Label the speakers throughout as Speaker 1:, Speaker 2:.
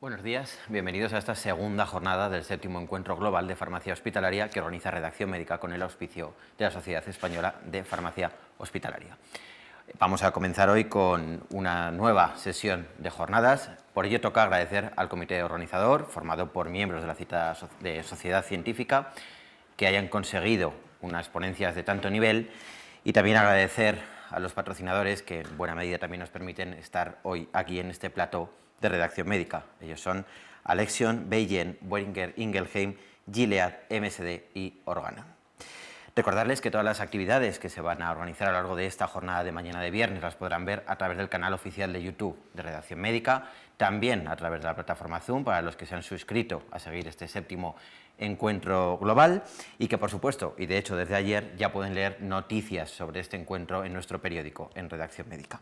Speaker 1: Buenos días, bienvenidos a esta segunda jornada del séptimo encuentro global de farmacia hospitalaria que organiza Redacción Médica con el auspicio de la Sociedad Española de Farmacia Hospitalaria. Vamos a comenzar hoy con una nueva sesión de jornadas. Por ello toca agradecer al comité organizador, formado por miembros de la cita de sociedad científica, que hayan conseguido unas ponencias de tanto nivel, y también agradecer a los patrocinadores que en buena medida también nos permiten estar hoy aquí en este plató de Redacción Médica. Ellos son Alexion, Beijing, Boehringer Ingelheim, Gilead, MSD y Organa. Recordarles que todas las actividades que se van a organizar a lo largo de esta jornada de mañana de viernes las podrán ver a través del canal oficial de YouTube de Redacción Médica, también a través de la plataforma Zoom para los que se han suscrito a seguir este séptimo encuentro global, y que por supuesto, y de hecho desde ayer, ya pueden leer noticias sobre este encuentro en nuestro periódico, en Redacción Médica.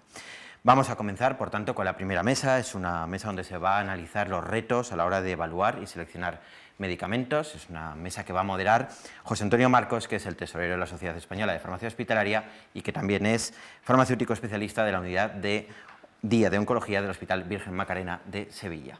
Speaker 1: Vamos a comenzar, por tanto, con la primera mesa. Es una mesa donde se va a analizar los retos a la hora de evaluar y seleccionar medicamentos. Es una mesa que va a moderar José Antonio Marcos, que es el tesorero de la Sociedad Española de Farmacia Hospitalaria y que también es farmacéutico especialista de la unidad de Día de Oncología del Hospital Virgen Macarena de Sevilla.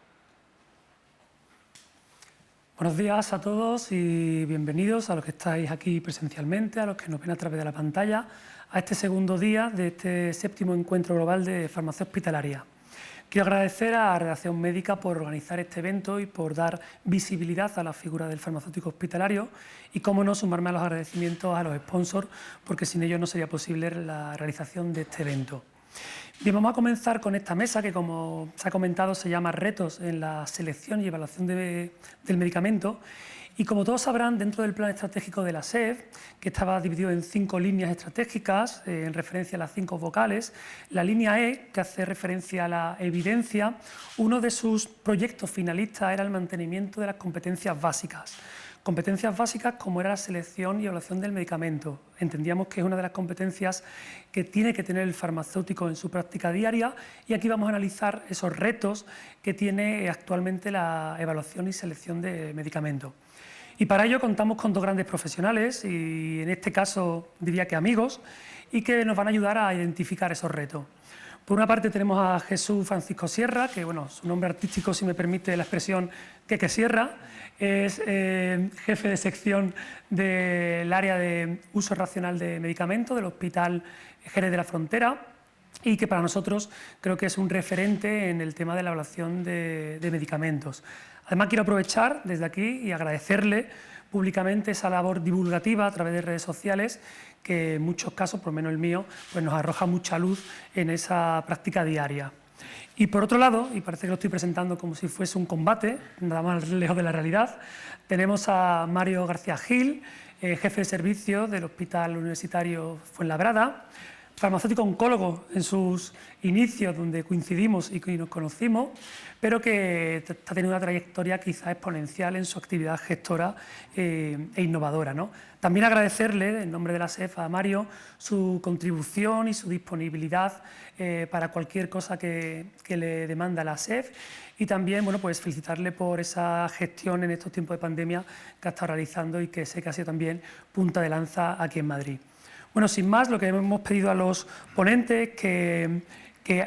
Speaker 2: Buenos días a todos y bienvenidos a los que estáis aquí presencialmente, a los que nos ven a través de la pantalla, a este segundo día de este séptimo encuentro global de farmacia hospitalaria. Quiero agradecer a Redacción Médica por organizar este evento y por dar visibilidad a la figura del farmacéutico hospitalario y, cómo no, sumarme a los agradecimientos a los sponsors, porque sin ellos no sería posible la realización de este evento. Bien, vamos a comenzar con esta mesa que, como se ha comentado, se llama Retos en la selección y evaluación del medicamento. Y como todos sabrán, dentro del plan estratégico de la SEF, que estaba dividido en 5 líneas estratégicas en referencia a las 5 vocales, la línea E, que hace referencia a la evidencia, uno de sus proyectos finalistas era el mantenimiento de las competencias básicas. Competencias básicas como era la selección y evaluación del medicamento. Entendíamos que es una de las competencias que tiene que tener el farmacéutico en su práctica diaria, y aquí vamos a analizar esos retos que tiene actualmente la evaluación y selección de medicamentos. Y para ello contamos con 2 grandes profesionales, y en este caso diría que amigos, y que nos van a ayudar a identificar esos retos. Por una parte tenemos a Jesús Francisco Sierra, que bueno, su nombre artístico, si me permite la expresión, que Sierra, es jefe de sección del área de uso racional de medicamentos del Hospital Jerez de la Frontera, y que para nosotros creo que es un referente en el tema de la evaluación de medicamentos. Además, quiero aprovechar desde aquí y agradecerle públicamente esa labor divulgativa a través de redes sociales, que en muchos casos, por lo menos el mío, pues nos arroja mucha luz en esa práctica diaria. Y por otro lado, y parece que lo estoy presentando como si fuese un combate, nada más lejos de la realidad, tenemos a Mario García Gil, jefe de servicio del Hospital Universitario Fuenlabrada, farmacéutico oncólogo en sus inicios, donde coincidimos y nos conocimos, pero que está teniendo una trayectoria quizá exponencial en su actividad gestora e innovadora, ¿no? También agradecerle, en nombre de la SEF, a Mario, su contribución y su disponibilidad para cualquier cosa que le demanda la SEF, y también, bueno, pues felicitarle por esa gestión en estos tiempos de pandemia que ha estado realizando y que sé que ha sido también punta de lanza aquí en Madrid. Bueno, sin más, lo que hemos pedido a los ponentes que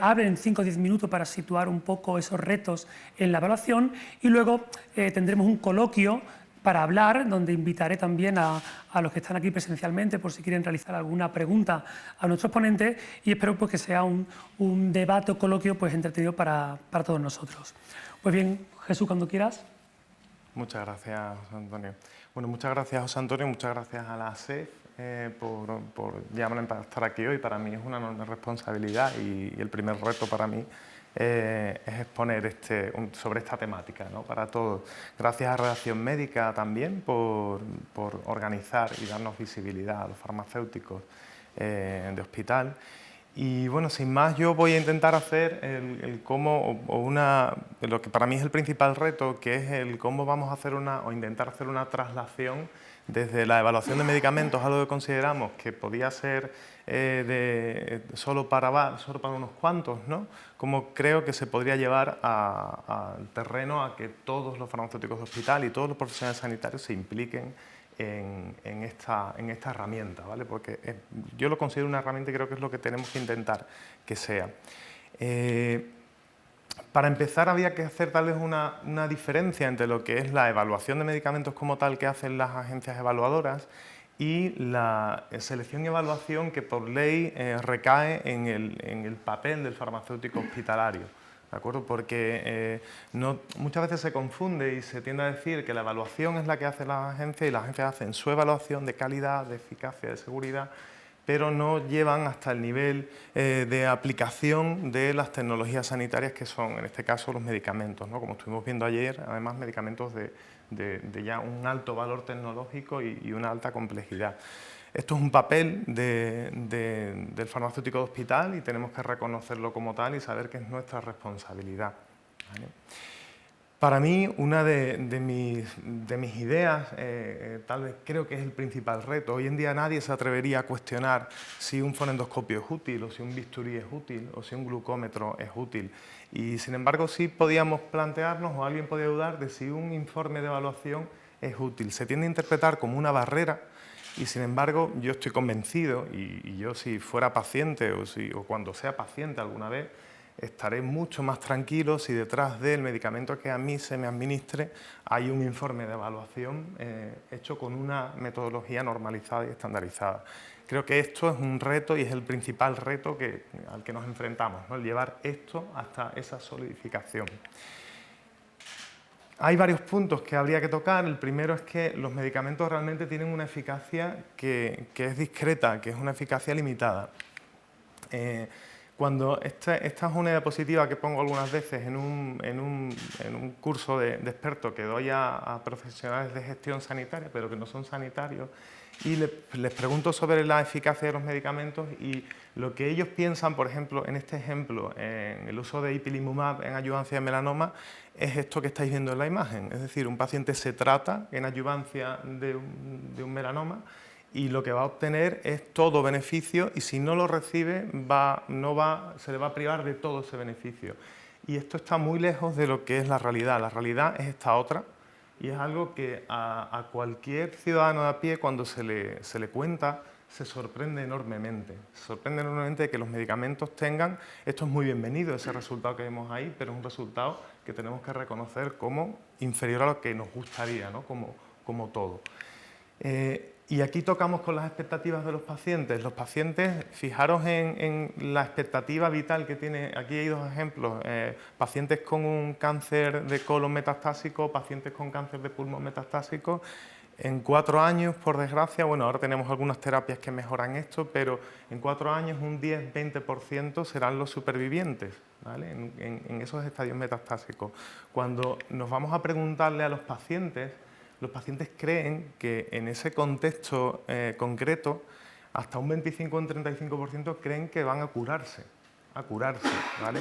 Speaker 2: hablen 5 o 10 minutos para situar un poco esos retos en la evaluación, y luego tendremos un coloquio para hablar, donde invitaré también a los que están aquí presencialmente por si quieren realizar alguna pregunta a nuestros ponentes, y espero pues que sea un debate o coloquio pues entretenido para todos nosotros. Pues bien, Jesús, cuando quieras.
Speaker 3: Muchas gracias, José Antonio. Bueno, muchas gracias, José Antonio, muchas gracias a la SEF por llamarme para estar aquí hoy. Para mí es una enorme responsabilidad y el primer reto para mí es exponer sobre esta temática, ¿no?, para todos. Gracias a Redacción Médica también por organizar y darnos visibilidad a los farmacéuticos de hospital. Y bueno, sin más, yo voy a intentar hacer el cómo, lo que para mí es el principal reto, que es el cómo vamos a hacer intentar hacer una traslación desde la evaluación de medicamentos, algo que consideramos que podía ser solo para unos cuantos, ¿no?, como creo que se podría llevar al terreno a que todos los farmacéuticos de hospital y todos los profesionales sanitarios se impliquen en esta herramienta, ¿vale? Porque yo lo considero una herramienta y creo que es lo que tenemos que intentar que sea. Para empezar, había que hacer tal vez una diferencia entre lo que es la evaluación de medicamentos como tal que hacen las agencias evaluadoras y la selección y evaluación que por ley recae en el papel del farmacéutico hospitalario. ¿De acuerdo? Porque muchas veces se confunde y se tiende a decir que la evaluación es la que hace la agencia y las agencias hacen su evaluación de calidad, de eficacia, de seguridad, pero no llevan hasta el nivel de aplicación de las tecnologías sanitarias que son, en este caso, los medicamentos, ¿no? Como estuvimos viendo ayer, además medicamentos de ya un alto valor tecnológico y una alta complejidad. Esto es un papel del farmacéutico de hospital y tenemos que reconocerlo como tal y saber que es nuestra responsabilidad, ¿vale? Para mí, una de mis ideas, tal vez creo que es el principal reto. Hoy en día nadie se atrevería a cuestionar si un fonendoscopio es útil, o si un bisturí es útil, o si un glucómetro es útil. Y sin embargo, sí podíamos plantearnos, o alguien podía dudar, de si un informe de evaluación es útil. Se tiende a interpretar como una barrera, y sin embargo, yo estoy convencido, y yo si fuera paciente, o cuando sea paciente alguna vez, estaré mucho más tranquilo si detrás del medicamento que a mí se me administre hay un informe de evaluación hecho con una metodología normalizada y estandarizada. Creo que esto es un reto y es el principal reto al que nos enfrentamos, ¿no? El llevar esto hasta esa solidificación. Hay varios puntos que habría que tocar. El primero es que los medicamentos realmente tienen una eficacia que es discreta, que es una eficacia limitada. Cuando esta es una diapositiva que pongo algunas veces en un curso de expertos que doy a profesionales de gestión sanitaria, pero que no son sanitarios, y les pregunto sobre la eficacia de los medicamentos y lo que ellos piensan, por ejemplo, en este ejemplo, en el uso de ipilimumab en adyuvancia de melanoma, es esto que estáis viendo en la imagen. Es decir, un paciente se trata en adyuvancia de un melanoma y lo que va a obtener es todo beneficio y si no lo recibe se le va a privar de todo ese beneficio. Y esto está muy lejos de lo que es la realidad. La realidad es esta otra y es algo que a cualquier ciudadano de a pie cuando se le cuenta se sorprende enormemente. Se sorprende enormemente de que los medicamentos tengan, esto es muy bienvenido, ese resultado que vemos ahí, pero es un resultado que tenemos que reconocer como inferior a lo que nos gustaría, ¿no? como todo. Y aquí tocamos con las expectativas de los pacientes. Los pacientes, fijaros en la expectativa vital que tiene, aquí hay dos ejemplos, pacientes con un cáncer de colon metastásico, pacientes con cáncer de pulmón metastásico. En 4 años, por desgracia, bueno, ahora tenemos algunas terapias que mejoran esto, pero en 4 años un 10-20% serán los supervivientes, ¿vale? en esos estadios metastásicos. Cuando nos vamos a preguntarle a los pacientes creen que en ese contexto concreto, hasta un 25 o un 35% creen que van a curarse, ¿vale?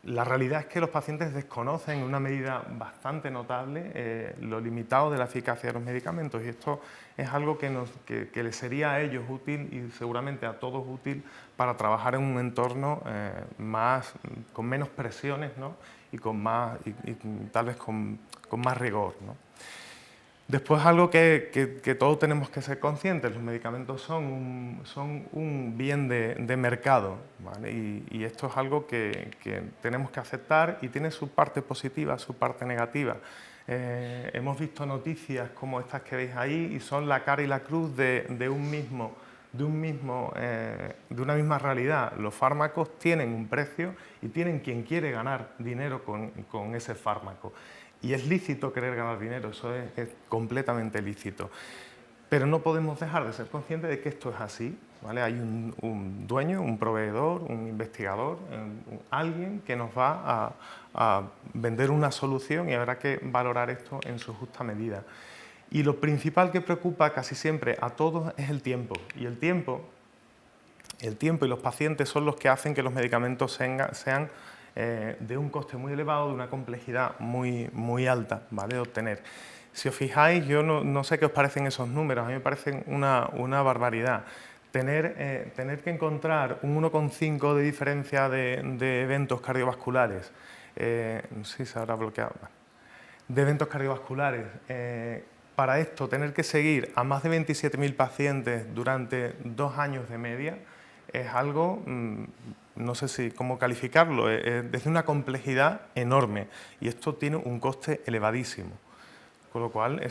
Speaker 3: La realidad es que los pacientes desconocen en una medida bastante notable lo limitado de la eficacia de los medicamentos y esto es algo que les sería a ellos útil y seguramente a todos útil para trabajar en un entorno con menos presiones, ¿no? y tal vez con más rigor, ¿no? Después algo que todos tenemos que ser conscientes, los medicamentos son un bien de mercado, ¿vale? y esto es algo que tenemos que aceptar y tiene su parte positiva, su parte negativa. Hemos visto noticias como estas que veis ahí y son la cara y la cruz de una misma realidad. Los fármacos tienen un precio y tienen quien quiere ganar dinero con ese fármaco. Y es lícito querer ganar dinero, eso es completamente lícito. Pero no podemos dejar de ser conscientes de que esto es así, ¿vale? Hay un dueño, un proveedor, un investigador, alguien que nos va a vender una solución y habrá que valorar esto en su justa medida. Y lo principal que preocupa casi siempre a todos es el tiempo. Y el tiempo y los pacientes son los que hacen que los medicamentos sean de un coste muy elevado, de una complejidad muy alta, ¿vale? de obtener. Si os fijáis, yo no sé qué os parecen esos números, a mí me parecen una barbaridad. Tener que encontrar un 1,5 de diferencia de eventos cardiovasculares, sí se habrá bloqueado, de eventos cardiovasculares, para esto tener que seguir a más de 27.000 pacientes durante 2 años de media, es algo no sé cómo calificarlo, es de una complejidad enorme y esto tiene un coste elevadísimo. Con lo cual,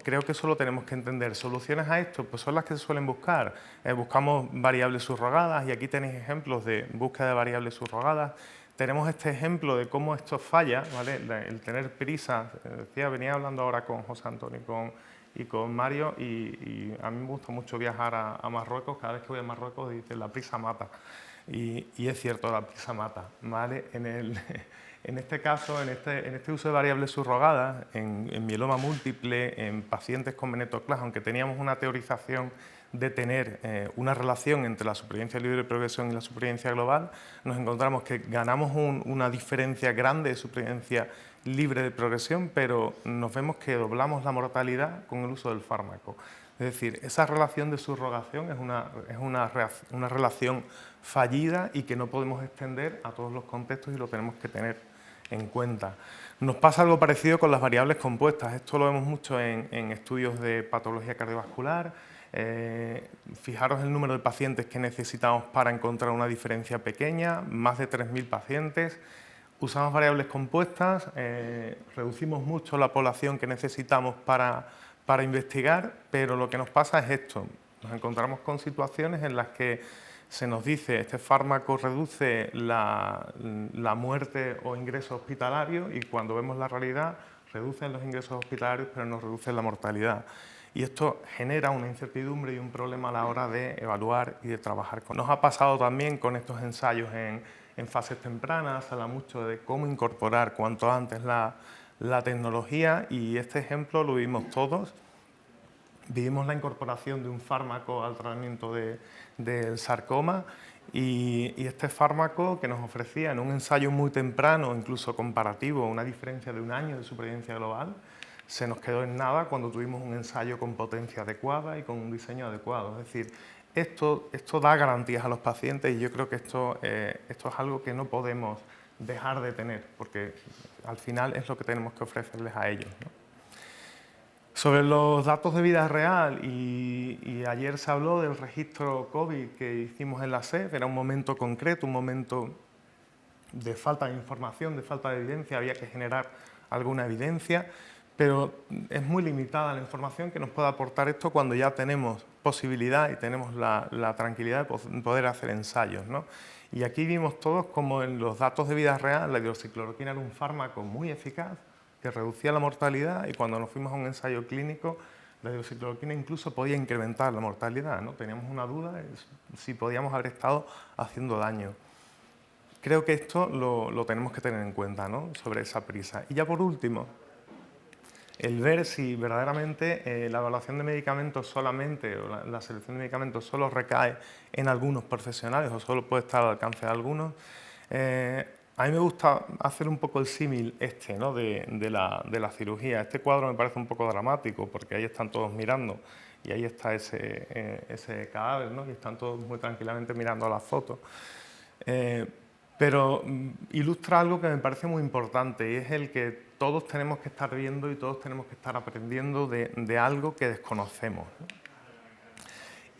Speaker 3: creo que eso lo tenemos que entender. Soluciones a esto pues son las que se suelen buscar. Buscamos variables subrogadas y aquí tenéis ejemplos de búsqueda de variables subrogadas. Tenemos este ejemplo de cómo esto falla, ¿vale? El tener prisa. Venía hablando ahora con José Antonio y con Mario y a mí me gusta mucho viajar a Marruecos. Cada vez que voy a Marruecos dicen la prisa mata. Y es cierto, la prisa mata, ¿vale? En este caso, en este uso de variables subrogadas, en mieloma múltiple, en pacientes con venetoclax, aunque teníamos una teorización de tener una relación entre la supervivencia libre de progresión y la supervivencia global, nos encontramos que ganamos una diferencia grande de supervivencia libre de progresión, pero nos vemos que doblamos la mortalidad con el uso del fármaco. Es decir, esa relación de subrogación es una relación fallida y que no podemos extender a todos los contextos y lo tenemos que tener en cuenta. Nos pasa algo parecido con las variables compuestas. Esto lo vemos mucho en estudios de patología cardiovascular. Fijaros el número de pacientes que necesitamos para encontrar una diferencia pequeña, más de 3.000 pacientes. Usamos variables compuestas, reducimos mucho la población que necesitamos para investigar, pero lo que nos pasa es esto. Nos encontramos con situaciones en las que se nos dice este fármaco reduce la muerte o ingreso hospitalario y cuando vemos la realidad reducen los ingresos hospitalarios pero no reducen la mortalidad. Y esto genera una incertidumbre y un problema a la hora de evaluar y de trabajar con. Nos ha pasado también con estos ensayos en fases tempranas, se habla mucho de cómo incorporar cuanto antes la tecnología y este ejemplo lo vimos todos. Vimos la incorporación de un fármaco al tratamiento del sarcoma y este fármaco que nos ofrecía en un ensayo muy temprano, incluso comparativo, una diferencia de 1 año de supervivencia global, se nos quedó en nada cuando tuvimos un ensayo con potencia adecuada y con un diseño adecuado. Es decir, esto da garantías a los pacientes y yo creo que esto es algo que no podemos dejar de tener, porque al final es lo que tenemos que ofrecerles a ellos, ¿no? Sobre los datos de vida real, y ayer se habló del registro COVID que hicimos en la SEF, era un momento concreto, un momento de falta de información, de falta de evidencia, había que generar alguna evidencia, pero es muy limitada la información que nos puede aportar esto cuando ya tenemos posibilidad y tenemos la tranquilidad de poder hacer ensayos, ¿no? Y aquí vimos todos como en los datos de vida real la hidroxicloroquina era un fármaco muy eficaz que reducía la mortalidad y cuando nos fuimos a un ensayo clínico la hidroxicloroquina incluso podía incrementar la mortalidad, ¿no? Teníamos una duda de si podíamos haber estado haciendo daño. Creo que esto lo tenemos que tener en cuenta, ¿no? Sobre esa prisa. Y ya por último, el ver si verdaderamente la evaluación de medicamentos solamente o la selección de medicamentos solo recae en algunos profesionales o solo puede estar al alcance de algunos. A mí me gusta hacer un poco el símil ¿no? de la cirugía. Este cuadro me parece un poco dramático porque ahí están todos mirando y ahí está ese cadáver, ¿no? Y están todos muy tranquilamente mirando a la foto. Pero ilustra algo que me parece muy importante y es el que todos tenemos que estar viendo y todos tenemos que estar aprendiendo de algo que desconocemos, ¿no?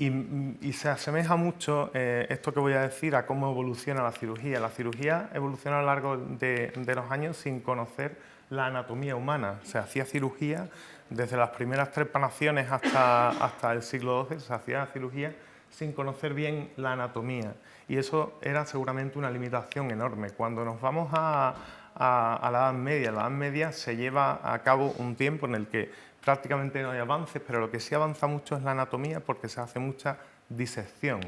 Speaker 3: Y se asemeja mucho esto que voy a decir a cómo evoluciona la cirugía. La cirugía evoluciona a lo largo de los años sin conocer la anatomía humana. Se hacía cirugía desde las primeras trepanaciones hasta el siglo XII, se hacía cirugía sin conocer bien la anatomía. Y eso era seguramente una limitación enorme. Cuando nos vamos a la Edad Media se lleva a cabo un tiempo en el que prácticamente no hay avances, pero lo que sí avanza mucho es la anatomía porque se hace mucha disección.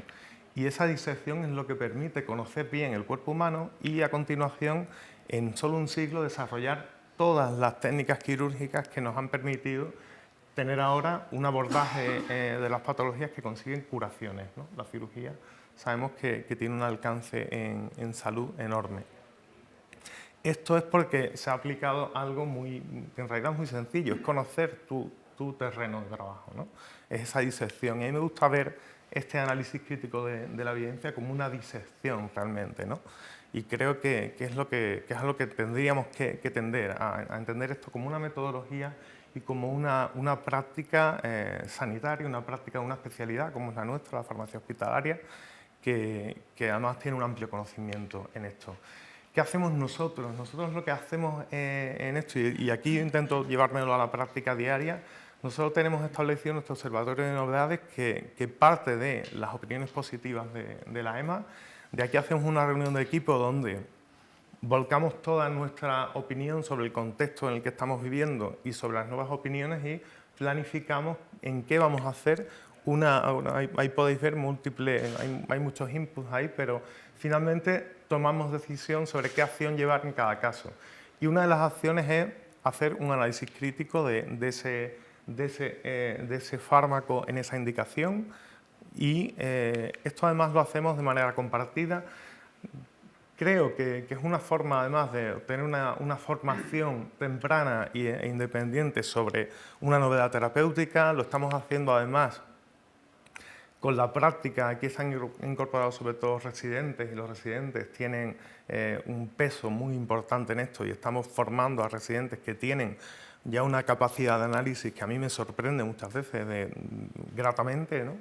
Speaker 3: Y esa disección es lo que permite conocer bien el cuerpo humano y a continuación, en solo un siglo, desarrollar todas las técnicas quirúrgicas que nos han permitido tener ahora un abordaje de las patologías que consiguen curaciones, ¿no? La cirugía sabemos que tiene un alcance en salud enorme. Esto es porque se ha aplicado algo que en realidad es muy sencillo, es conocer tu terreno de trabajo, ¿no? Es esa disección. Y a mí me gusta ver este análisis crítico de la evidencia como una disección realmente, ¿no? Y creo que es a lo que tendríamos que tender, a entender esto como una metodología y como una práctica sanitaria, una práctica de una especialidad como es la nuestra, la farmacia hospitalaria, que además tiene un amplio conocimiento en esto. ¿Qué hacemos nosotros? Nosotros lo que hacemos en esto, y aquí intento llevármelo a la práctica diaria, nosotros tenemos establecido nuestro observatorio de novedades que parte de las opiniones positivas de la EMA. De aquí hacemos una reunión de equipo donde volcamos toda nuestra opinión sobre el contexto en el que estamos viviendo y sobre las nuevas opiniones y planificamos en qué vamos a hacer ahí podéis ver múltiples, hay muchos inputs ahí, pero finalmente tomamos decisión sobre qué acción llevar en cada caso. Y una de las acciones es hacer un análisis crítico de ese fármaco en esa indicación y esto además lo hacemos de manera compartida. Creo que es una forma, además, de tener una formación temprana e independiente sobre una novedad terapéutica. Lo estamos haciendo, además, con la práctica. Aquí se han incorporado sobre todo residentes y los residentes tienen un peso muy importante en esto y estamos formando a residentes que tienen ya una capacidad de análisis que a mí me sorprende muchas veces gratamente, ¿no?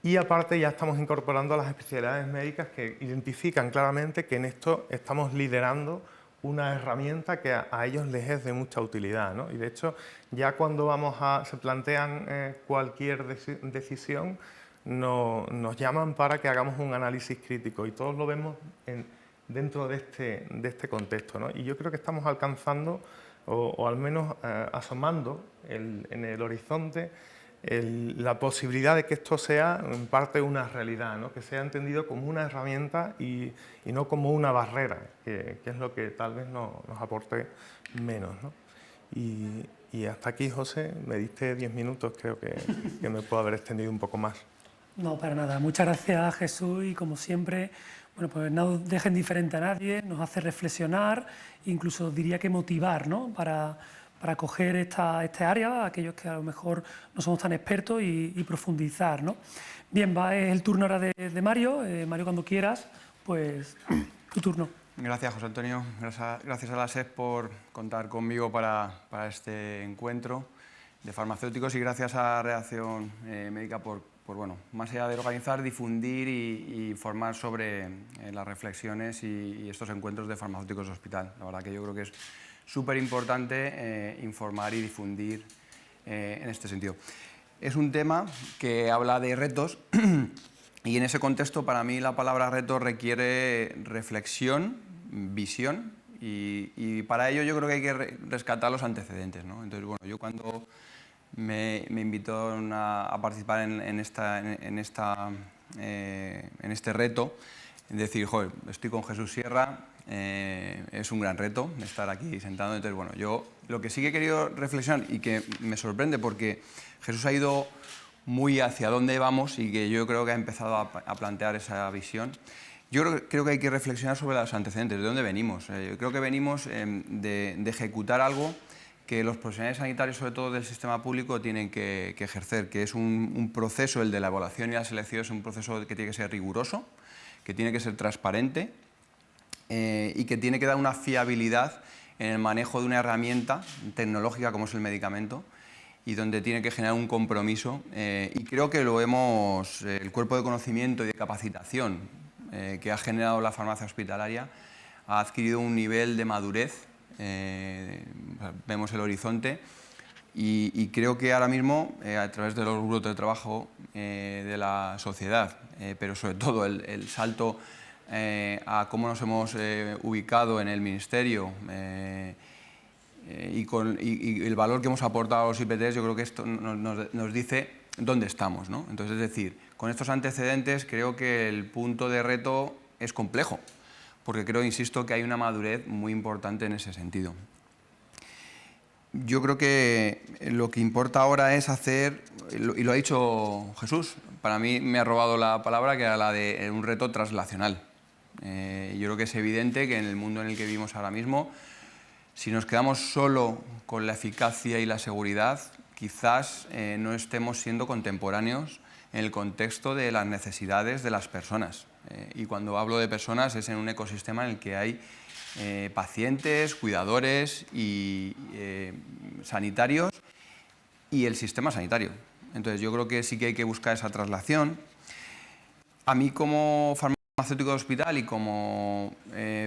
Speaker 3: Y aparte ya estamos incorporando a las especialidades médicas que identifican claramente que en esto estamos liderando una herramienta que a ellos les es de mucha utilidad, ¿no? Y de hecho ya cuando se plantean cualquier decisión nos llaman para que hagamos un análisis crítico y todos lo vemos dentro de este contexto, ¿no? Y yo creo que estamos alcanzando o al menos asomando en el horizonte la posibilidad de que esto sea en parte una realidad, ¿no? Que sea entendido como una herramienta y no como una barrera, que es lo que tal vez nos aporte menos, ¿no? Y hasta aquí, José, me diste 10 minutos, creo que me puedo haber extendido un poco más.
Speaker 2: No, para nada. Muchas gracias, Jesús, y como siempre, bueno, pues no deja indiferente a nadie, nos hace reflexionar, incluso diría que motivar, ¿no? Para coger este área, aquellos que a lo mejor no somos tan expertos y profundizar, ¿no? Bien, es el turno ahora de Mario. Mario, cuando quieras, pues tu turno.
Speaker 4: Gracias, José Antonio. Gracias a la SEP por contar conmigo para este encuentro de farmacéuticos y gracias a Redacción Médica por bueno, más allá de organizar, difundir y formar sobre las reflexiones y estos encuentros de farmacéuticos de hospital. La verdad que yo creo que es súper importante informar y difundir en este sentido. Es un tema que habla de retos y en ese contexto para mí la palabra reto requiere reflexión, visión y para ello yo creo que hay que rescatar los antecedentes, ¿no? Entonces, bueno, yo cuando me invitó a participar en este reto, es decir, joder, estoy con Jesús Sierra, es un gran reto estar aquí sentado. Entonces, bueno, yo lo que sí que he querido reflexionar y que me sorprende porque Jesús ha ido muy hacia dónde vamos y que yo creo que ha empezado a plantear esa visión. Yo creo que hay que reflexionar sobre los antecedentes, de dónde venimos. Yo creo que venimos de ejecutar algo que los profesionales sanitarios, sobre todo del sistema público, tienen que ejercer, que es un proceso, el de la evaluación y la selección, es un proceso que tiene que ser riguroso, que tiene que ser transparente y que tiene que dar una fiabilidad en el manejo de una herramienta tecnológica como es el medicamento y donde tiene que generar un compromiso. Y creo que lo vemos, el cuerpo de conocimiento y de capacitación que ha generado la farmacia hospitalaria ha adquirido un nivel de madurez. Vemos el horizonte y creo que ahora mismo, a través de los grupos de trabajo de la sociedad, pero sobre todo el salto a cómo nos hemos ubicado en el Ministerio y el valor que hemos aportado a los IPTs, yo creo que esto nos dice dónde estamos, ¿no? Entonces, es decir, con estos antecedentes creo que el punto de reto es complejo, porque creo, insisto, que hay una madurez muy importante en ese sentido. Yo creo que lo que importa ahora es hacer, y lo ha dicho Jesús, para mí me ha robado la palabra, que era la de un reto translacional. Yo creo que es evidente que en el mundo en el que vivimos ahora mismo, si nos quedamos solo con la eficacia y la seguridad, quizás no estemos siendo contemporáneos en el contexto de las necesidades de las personas. Y cuando hablo de personas es en un ecosistema en el que hay pacientes, cuidadores y sanitarios y el sistema sanitario. Entonces yo creo que sí que hay que buscar esa traslación A mí como farmacéutico de hospital y como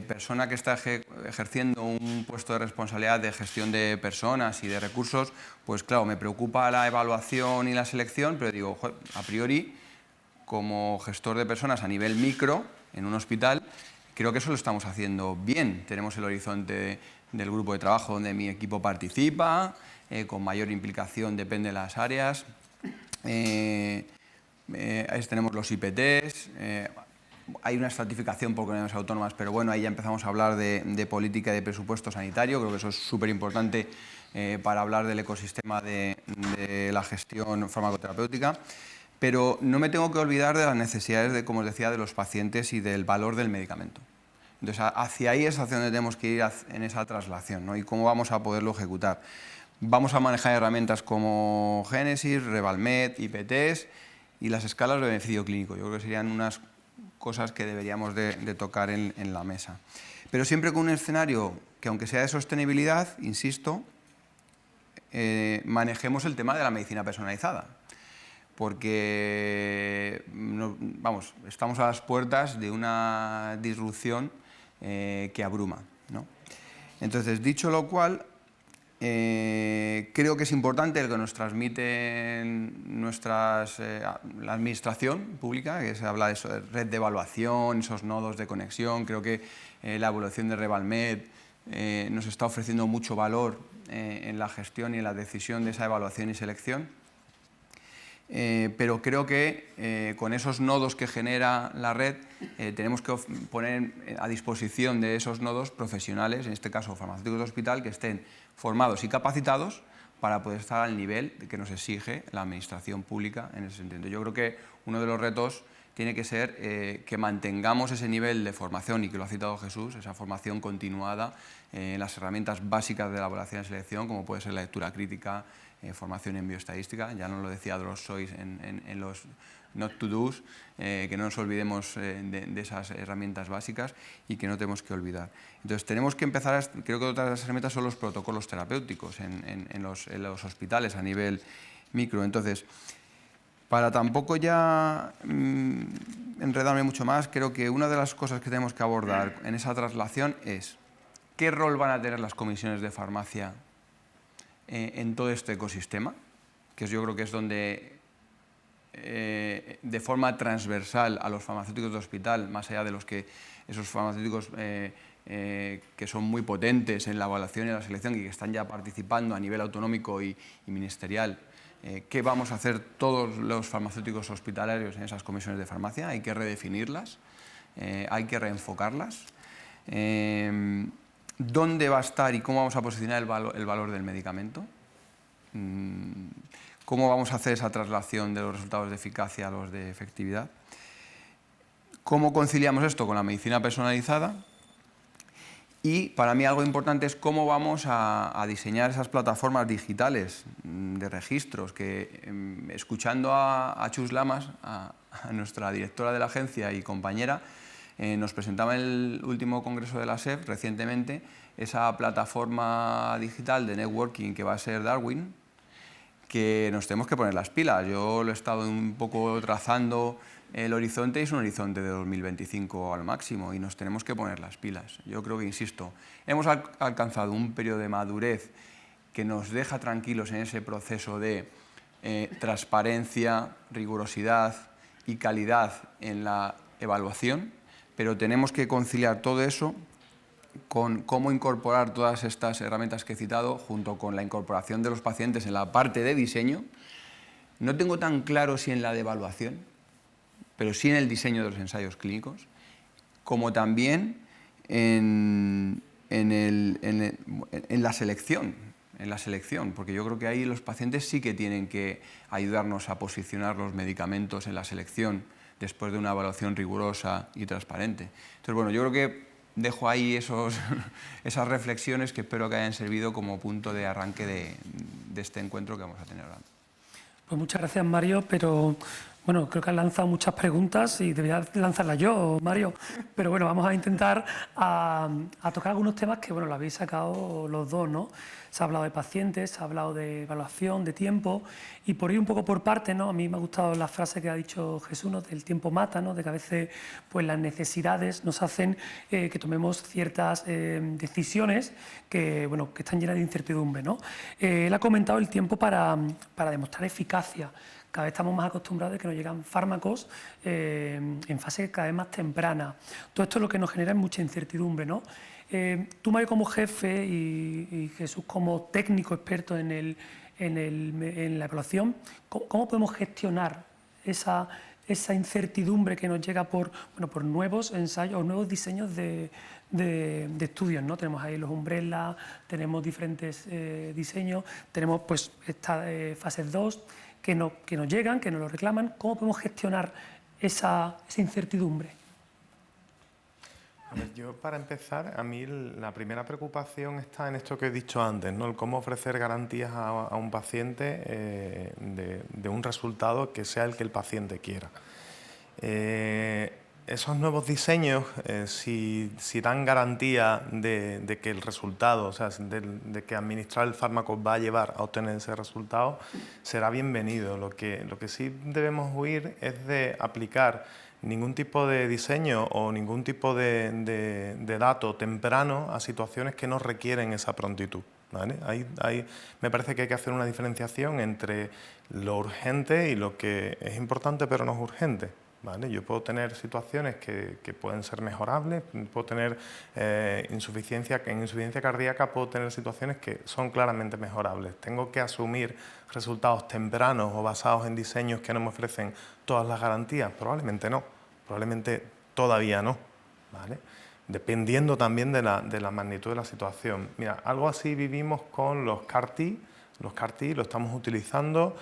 Speaker 4: persona que está ejerciendo un puesto de responsabilidad de gestión de personas y de recursos, pues claro, me preocupa la evaluación y la selección, pero digo, a priori, como gestor de personas a nivel micro en un hospital, creo que eso lo estamos haciendo bien. Tenemos el horizonte del grupo de trabajo donde mi equipo participa, con mayor implicación depende de las áreas. Tenemos los IPTs, hay una estratificación por comunidades autónomas, pero bueno, ahí ya empezamos a hablar de política y de presupuesto sanitario. Creo que eso es súper importante para hablar del ecosistema de la gestión farmacoterapéutica. Pero no me tengo que olvidar de las necesidades, como os decía, de los pacientes y del valor del medicamento. Entonces, hacia ahí es hacia donde tenemos que ir en esa traslación, ¿no? Y cómo vamos a poderlo ejecutar. Vamos a manejar herramientas como Génesis, Revalmed, IPTs y las escalas de beneficio clínico. Yo creo que serían unas cosas que deberíamos de tocar en la mesa. Pero siempre con un escenario que, aunque sea de sostenibilidad, insisto, manejemos el tema de la medicina personalizada. Porque vamos, estamos a las puertas de una disrupción que abruma, ¿no? Entonces, dicho lo cual, creo que es importante el que nos transmiten la administración pública, que se habla de eso, de red de evaluación, esos nodos de conexión. Creo que la evaluación de Revalmed nos está ofreciendo mucho valor en la gestión y en la decisión de esa evaluación y selección. Pero creo que con esos nodos que genera la red tenemos que poner a disposición de esos nodos profesionales, en este caso farmacéuticos de hospital, que estén formados y capacitados para poder estar al nivel que nos exige la administración pública en ese sentido. Yo creo que uno de los retos tiene que ser que mantengamos ese nivel de formación, y que lo ha citado Jesús, esa formación continuada en las herramientas básicas de la evaluación y selección, como puede ser la lectura crítica, formación en bioestadística. Ya nos lo decía Dolores Sois en los not to do's, que no nos olvidemos de esas herramientas básicas y que no tenemos que olvidar. Entonces tenemos que empezar, creo que otras de las herramientas son los protocolos terapéuticos en los hospitales a nivel micro. Entonces, para tampoco ya enredarme mucho más, creo que una de las cosas que tenemos que abordar en esa traslación es qué rol van a tener las comisiones de farmacia en todo este ecosistema, que yo creo que es donde de forma transversal a los farmacéuticos de hospital, más allá de los que esos farmacéuticos que son muy potentes en la evaluación y la selección y que están ya participando a nivel autonómico y ministerial, ¿qué vamos a hacer todos los farmacéuticos hospitalarios en esas comisiones de farmacia? Hay que redefinirlas, hay que reenfocarlas. ¿Dónde va a estar y cómo vamos a posicionar el valor del medicamento? ¿Cómo vamos a hacer esa traslación de los resultados de eficacia a los de efectividad? ¿Cómo conciliamos esto con la medicina personalizada? Y para mí algo importante es cómo vamos a diseñar esas plataformas digitales de registros que, escuchando a Chus Lamas, a nuestra directora de la agencia y compañera, nos presentaba en el último congreso de la SEF recientemente esa plataforma digital de networking que va a ser Darwin, que nos tenemos que poner las pilas. Yo lo he estado un poco trazando el horizonte y es un horizonte de 2025 al máximo y nos tenemos que poner las pilas. Yo creo que, insisto, hemos alcanzado un periodo de madurez que nos deja tranquilos en ese proceso de transparencia, rigurosidad y calidad en la evaluación, pero tenemos que conciliar todo eso con cómo incorporar todas estas herramientas que he citado junto con la incorporación de los pacientes en la parte de diseño. No tengo tan claro si en la de evaluación, pero sí en el diseño de los ensayos clínicos, como también en la selección, porque yo creo que ahí los pacientes sí que tienen que ayudarnos a posicionar los medicamentos en la selección después de una evaluación rigurosa y transparente. Entonces, bueno, yo creo que dejo ahí esas reflexiones que espero que hayan servido como punto de arranque de este encuentro que vamos a tener ahora.
Speaker 2: Pues muchas gracias, Mario, pero Bueno, creo que has lanzado muchas preguntas y debería lanzarlas yo, Mario. Pero bueno, vamos a intentar a tocar algunos temas que, bueno, lo habéis sacado los dos, ¿no? Se ha hablado de pacientes, se ha hablado de evaluación, de tiempo, y por ir un poco por parte, ¿no? A mí me ha gustado la frase que ha dicho Jesús, ¿no? Del tiempo mata, ¿no? De que a veces pues, las necesidades nos hacen que tomemos ciertas decisiones que, bueno, que están llenas de incertidumbre, ¿no? Él ha comentado el tiempo para demostrar eficacia. Cada vez estamos más acostumbrados a que nos llegan fármacos en fase cada vez más temprana. Todo esto es lo que nos genera es mucha incertidumbre, ¿no? Tú, Mario, como jefe y Jesús como técnico experto en la evaluación, ¿cómo podemos gestionar esa incertidumbre que nos llega por nuevos ensayos o nuevos diseños de estudios, ¿no? Tenemos ahí los umbrellas, tenemos diferentes diseños, tenemos pues estas fases 2 que nos llegan, que nos lo reclaman. ¿Cómo podemos gestionar esa incertidumbre?
Speaker 3: A ver, yo, para empezar, a mí la primera preocupación está en esto que he dicho antes, ¿no? El cómo ofrecer garantías a un paciente de un resultado que sea el que el paciente quiera. Esos nuevos diseños, si dan garantía de que el resultado, o sea, de que administrar el fármaco va a llevar a obtener ese resultado, será bienvenido. Lo que sí debemos huir es de aplicar ningún tipo de diseño o ningún tipo de dato temprano a situaciones que no requieren esa prontitud, ¿vale? Me parece que hay que hacer una diferenciación entre lo urgente y lo que es importante pero no es urgente. ¿Vale? Yo puedo tener situaciones que pueden ser mejorables, puedo tener insuficiencia cardíaca, puedo tener situaciones que son claramente mejorables. ¿Tengo que asumir resultados tempranos o basados en diseños que no me ofrecen todas las garantías? Probablemente no, probablemente todavía no, ¿vale? Dependiendo también de la magnitud de la situación. Mira, algo así vivimos con los CAR-T. Los CAR-T lo estamos utilizando,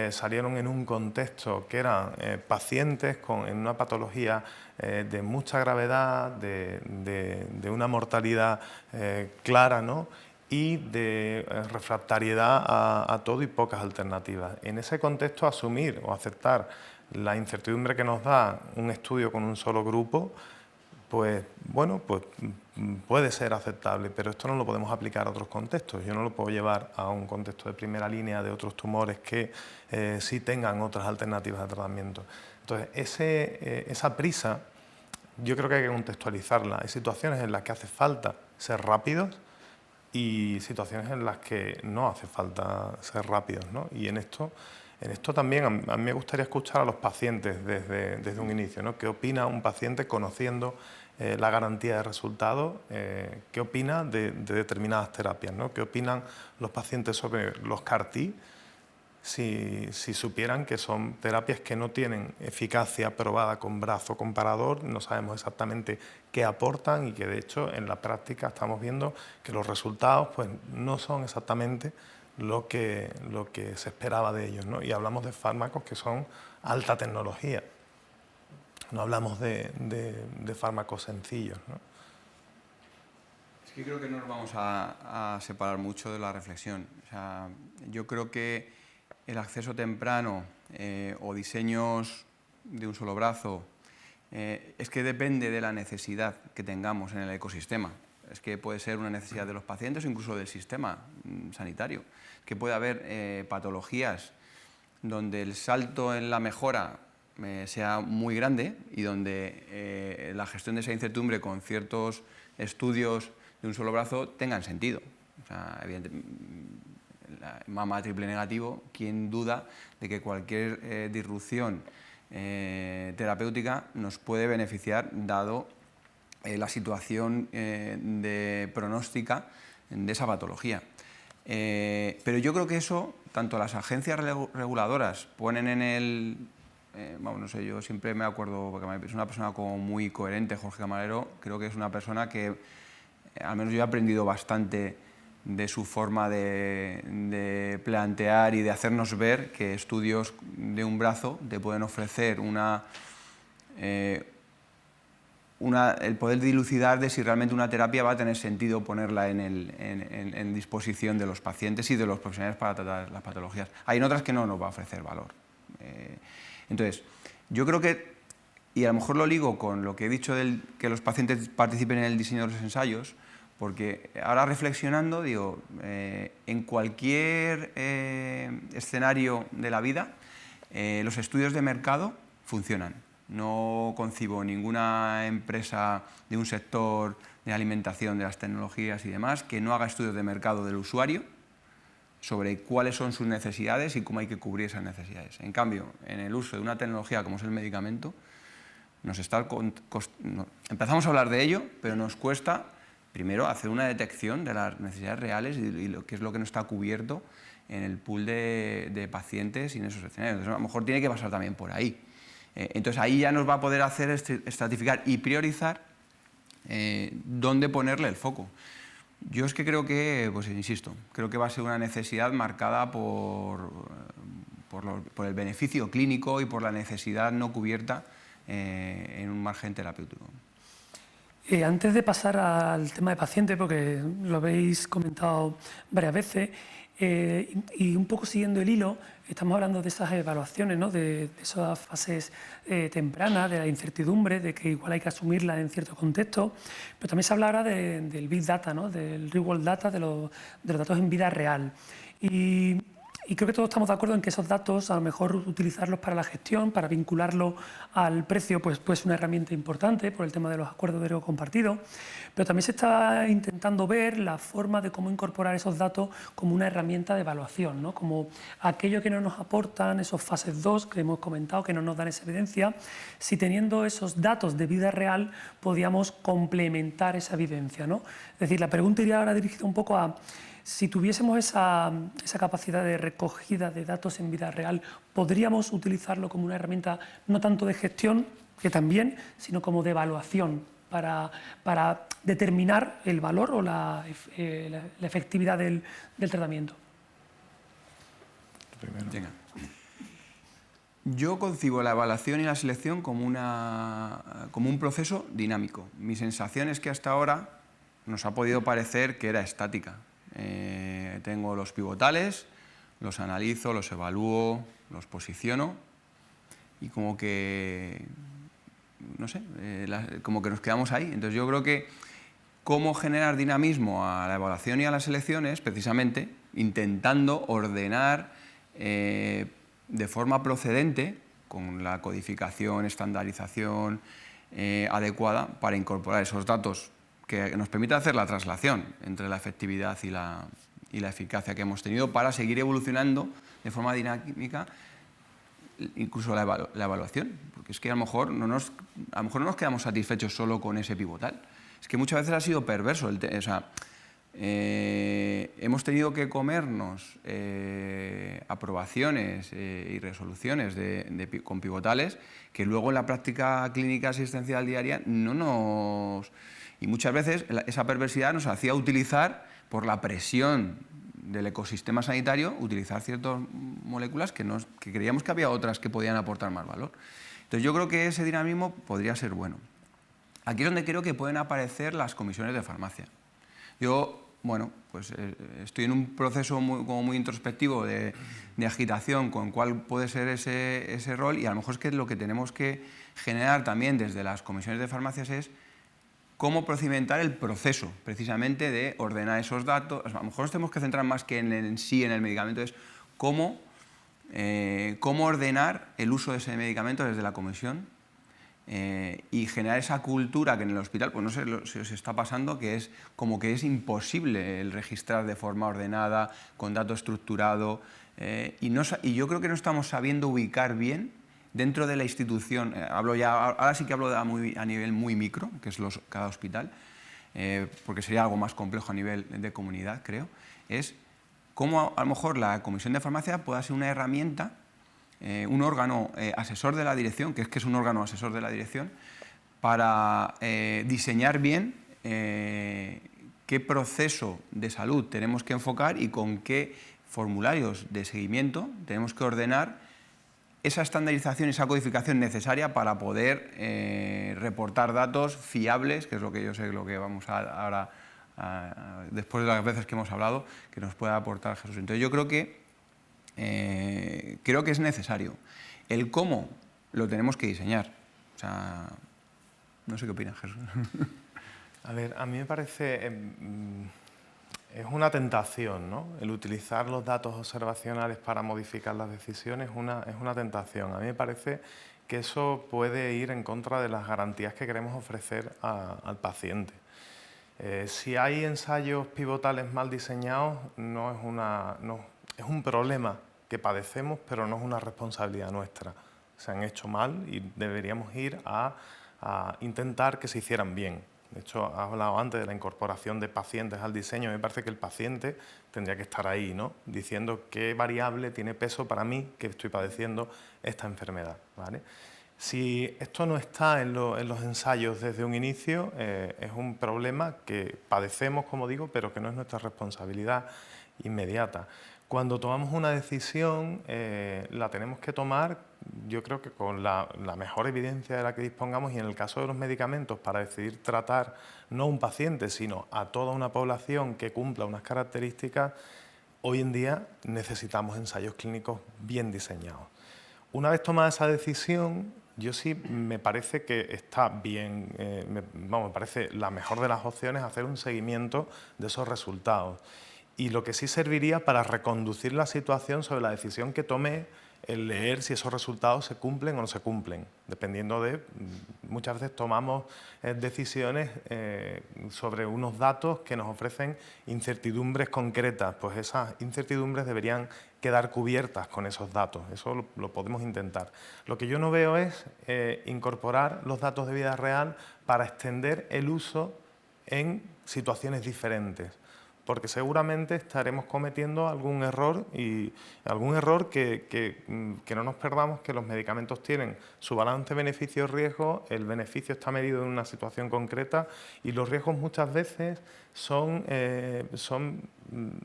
Speaker 3: salieron en un contexto que eran pacientes en una patología de mucha gravedad, de una mortalidad clara, ¿no? Y de refractariedad a todo y pocas alternativas. En ese contexto, asumir o aceptar la incertidumbre que nos da un estudio con un solo grupo, pues bueno, pues puede ser aceptable, pero esto no lo podemos aplicar a otros contextos. Yo no lo puedo llevar a un contexto de primera línea de otros tumores que sí tengan otras alternativas de tratamiento. Entonces, esa prisa, yo creo que hay que contextualizarla. Hay situaciones en las que hace falta ser rápidos y situaciones en las que no hace falta ser rápidos, ¿no? Y en esto también a mí me gustaría escuchar a los pacientes desde un inicio, ¿no? ¿Qué opina un paciente conociendo la garantía de resultados? ¿Qué opina de determinadas terapias, ¿no? ¿Qué opinan los pacientes sobre los CAR-T si supieran que son terapias que no tienen eficacia probada con brazo comparador? No sabemos exactamente qué aportan y que de hecho en la práctica estamos viendo que los resultados pues, no son exactamente lo que se esperaba de ellos, ¿no? Y hablamos de fármacos que son alta tecnología, no hablamos de fármacos sencillos, ¿no?
Speaker 4: Es que creo que no nos vamos a separar mucho de la reflexión. O sea, yo creo que el acceso temprano o diseños de un solo brazo es que depende de la necesidad que tengamos en el ecosistema. Es que puede ser una necesidad de los pacientes o incluso del sistema sanitario. Que puede haber patologías donde el salto en la mejora sea muy grande y donde la gestión de esa incertidumbre con ciertos estudios de un solo brazo tengan sentido. O sea, evidentemente, mama triple negativo, ¿quién duda de que cualquier disrupción terapéutica nos puede beneficiar dado la situación de pronóstica de esa patología? Pero yo creo que eso, tanto las agencias reguladoras ponen en el... bueno, no sé, yo siempre me acuerdo, porque es una persona como muy coherente, Jorge Camarero, creo que es una persona que, al menos yo he aprendido bastante de su forma de plantear y de hacernos ver que estudios de un brazo te pueden ofrecer el poder dilucidar de si realmente una terapia va a tener sentido ponerla en disposición de los pacientes y de los profesionales para tratar las patologías. Hay en otras que no nos va a ofrecer valor. Entonces, yo creo que, y a lo mejor lo ligo con lo que he dicho que los pacientes participen en el diseño de los ensayos, porque ahora reflexionando, digo, en cualquier escenario de la vida, los estudios de mercado funcionan. No concibo ninguna empresa de un sector de alimentación, de las tecnologías y demás, que no haga estudios de mercado del usuario sobre cuáles son sus necesidades y cómo hay que cubrir esas necesidades. En cambio, en el uso de una tecnología como es el medicamento, empezamos a hablar de ello, pero nos cuesta primero hacer una detección de las necesidades reales y lo que es lo que no está cubierto en el pool de pacientes y en esos escenarios. Entonces, a lo mejor tiene que pasar también por ahí. Entonces ahí ya nos va a poder hacer estratificar y priorizar dónde ponerle el foco. Yo es que creo que, pues insisto, creo que va a ser una necesidad marcada por el beneficio clínico y por la necesidad no cubierta en un margen terapéutico.
Speaker 2: Antes de pasar al tema de paciente, porque lo habéis comentado varias veces, y un poco siguiendo el hilo, estamos hablando de esas evaluaciones, ¿no? de esas fases tempranas, de la incertidumbre, de que igual hay que asumirla en ciertos contextos, pero también se habla ahora del Big Data, ¿no? Del Real World Data, de los datos en vida real. Y creo que todos estamos de acuerdo en que esos datos, a lo mejor utilizarlos para la gestión, para vincularlo al precio, pues es una herramienta importante por el tema de los acuerdos de riesgo compartido, pero también se está intentando ver la forma de cómo incorporar esos datos como una herramienta de evaluación, ¿no? Como aquello que no nos aportan esos fases 2 que hemos comentado, que no nos dan esa evidencia, si teniendo esos datos de vida real podíamos complementar esa evidencia, ¿no? Es decir, la pregunta iría ahora dirigida un poco a si tuviésemos esa capacidad de recogida de datos en vida real, ¿podríamos utilizarlo como una herramienta no tanto de gestión, que también, sino como de evaluación para determinar el valor o la efectividad del tratamiento?
Speaker 4: Venga. Yo concibo la evaluación y la selección como un proceso dinámico. Mi sensación es que hasta ahora nos ha podido parecer que era estática. Tengo los pivotales, los analizo, los evalúo, los posiciono y como que, no sé, como que nos quedamos ahí. Entonces yo creo que cómo generar dinamismo a la evaluación y a las elecciones, precisamente intentando ordenar de forma procedente, con la codificación, estandarización adecuada para incorporar esos datos que nos permita hacer la traslación entre la efectividad y la eficacia que hemos tenido para seguir evolucionando de forma dinámica incluso la evaluación, porque es que a lo mejor no nos quedamos satisfechos solo con ese pivotal. Es que muchas veces ha sido perverso. Hemos tenido que comernos aprobaciones y resoluciones con pivotales que luego en la práctica clínica asistencial diaria no nos... Y muchas veces esa perversidad nos hacía utilizar, por la presión del ecosistema sanitario, utilizar ciertas moléculas que creíamos que había otras que podían aportar más valor. Entonces yo creo que ese dinamismo podría ser bueno. Aquí es donde creo que pueden aparecer las comisiones de farmacia. Yo, bueno, pues estoy en un proceso muy introspectivo de agitación con cuál puede ser ese rol, y a lo mejor es que lo que tenemos que generar también desde las comisiones de farmacias es cómo procedimentar el proceso, precisamente, de ordenar esos datos. A lo mejor nos tenemos que centrar más que en el medicamento, es cómo ordenar el uso de ese medicamento desde la comisión y generar esa cultura que en el hospital, pues no sé si os está pasando, que es como que es imposible el registrar de forma ordenada, con dato estructurado, y yo creo que no estamos sabiendo ubicar bien dentro de la institución. Ahora sí que hablo a nivel muy micro, que es cada hospital, porque sería algo más complejo a nivel de comunidad, creo, es cómo a lo mejor la comisión de farmacia pueda ser una herramienta, un órgano asesor de la dirección, que es un órgano asesor de la dirección, para diseñar bien qué proceso de salud tenemos que enfocar y con qué formularios de seguimiento tenemos que ordenar esa estandarización y esa codificación necesaria para poder reportar datos fiables, que es lo que yo sé, lo que vamos ahora, después de las veces que hemos hablado, que nos pueda aportar Jesús. Entonces yo creo que es necesario. El cómo lo tenemos que diseñar. O sea, no sé qué opinas, Jesús.
Speaker 3: A ver, a mí me parece... es una tentación, ¿no? El utilizar los datos observacionales para modificar las decisiones es una tentación. A mí me parece que eso puede ir en contra de las garantías que queremos ofrecer al paciente. Si hay ensayos pivotales mal diseñados, es un problema que padecemos, pero no es una responsabilidad nuestra. Se han hecho mal y deberíamos ir a intentar que se hicieran bien. De hecho, has hablado antes de la incorporación de pacientes al diseño. Me parece que el paciente tendría que estar ahí, ¿no? Diciendo qué variable tiene peso para mí que estoy padeciendo esta enfermedad, ¿vale? Si esto no está en los ensayos desde un inicio, es un problema que padecemos, como digo, pero que no es nuestra responsabilidad inmediata. Cuando tomamos una decisión, la tenemos que tomar, yo creo que con la mejor evidencia de la que dispongamos, y en el caso de los medicamentos, para decidir tratar no a un paciente, sino a toda una población que cumpla unas características, hoy en día necesitamos ensayos clínicos bien diseñados. Una vez tomada esa decisión, yo sí me parece que está bien, me parece la mejor de las opciones hacer un seguimiento de esos resultados. Y lo que sí serviría para reconducir la situación sobre la decisión que tomé, el leer si esos resultados se cumplen o no se cumplen, dependiendo de... Muchas veces tomamos decisiones sobre unos datos que nos ofrecen incertidumbres concretas, pues esas incertidumbres deberían quedar cubiertas con esos datos, eso lo podemos intentar. Lo que yo no veo es incorporar los datos de vida real para extender el uso en situaciones diferentes, porque seguramente estaremos cometiendo algún error que no nos perdamos que los medicamentos tienen su balance beneficio-riesgo, el beneficio está medido en una situación concreta y los riesgos muchas veces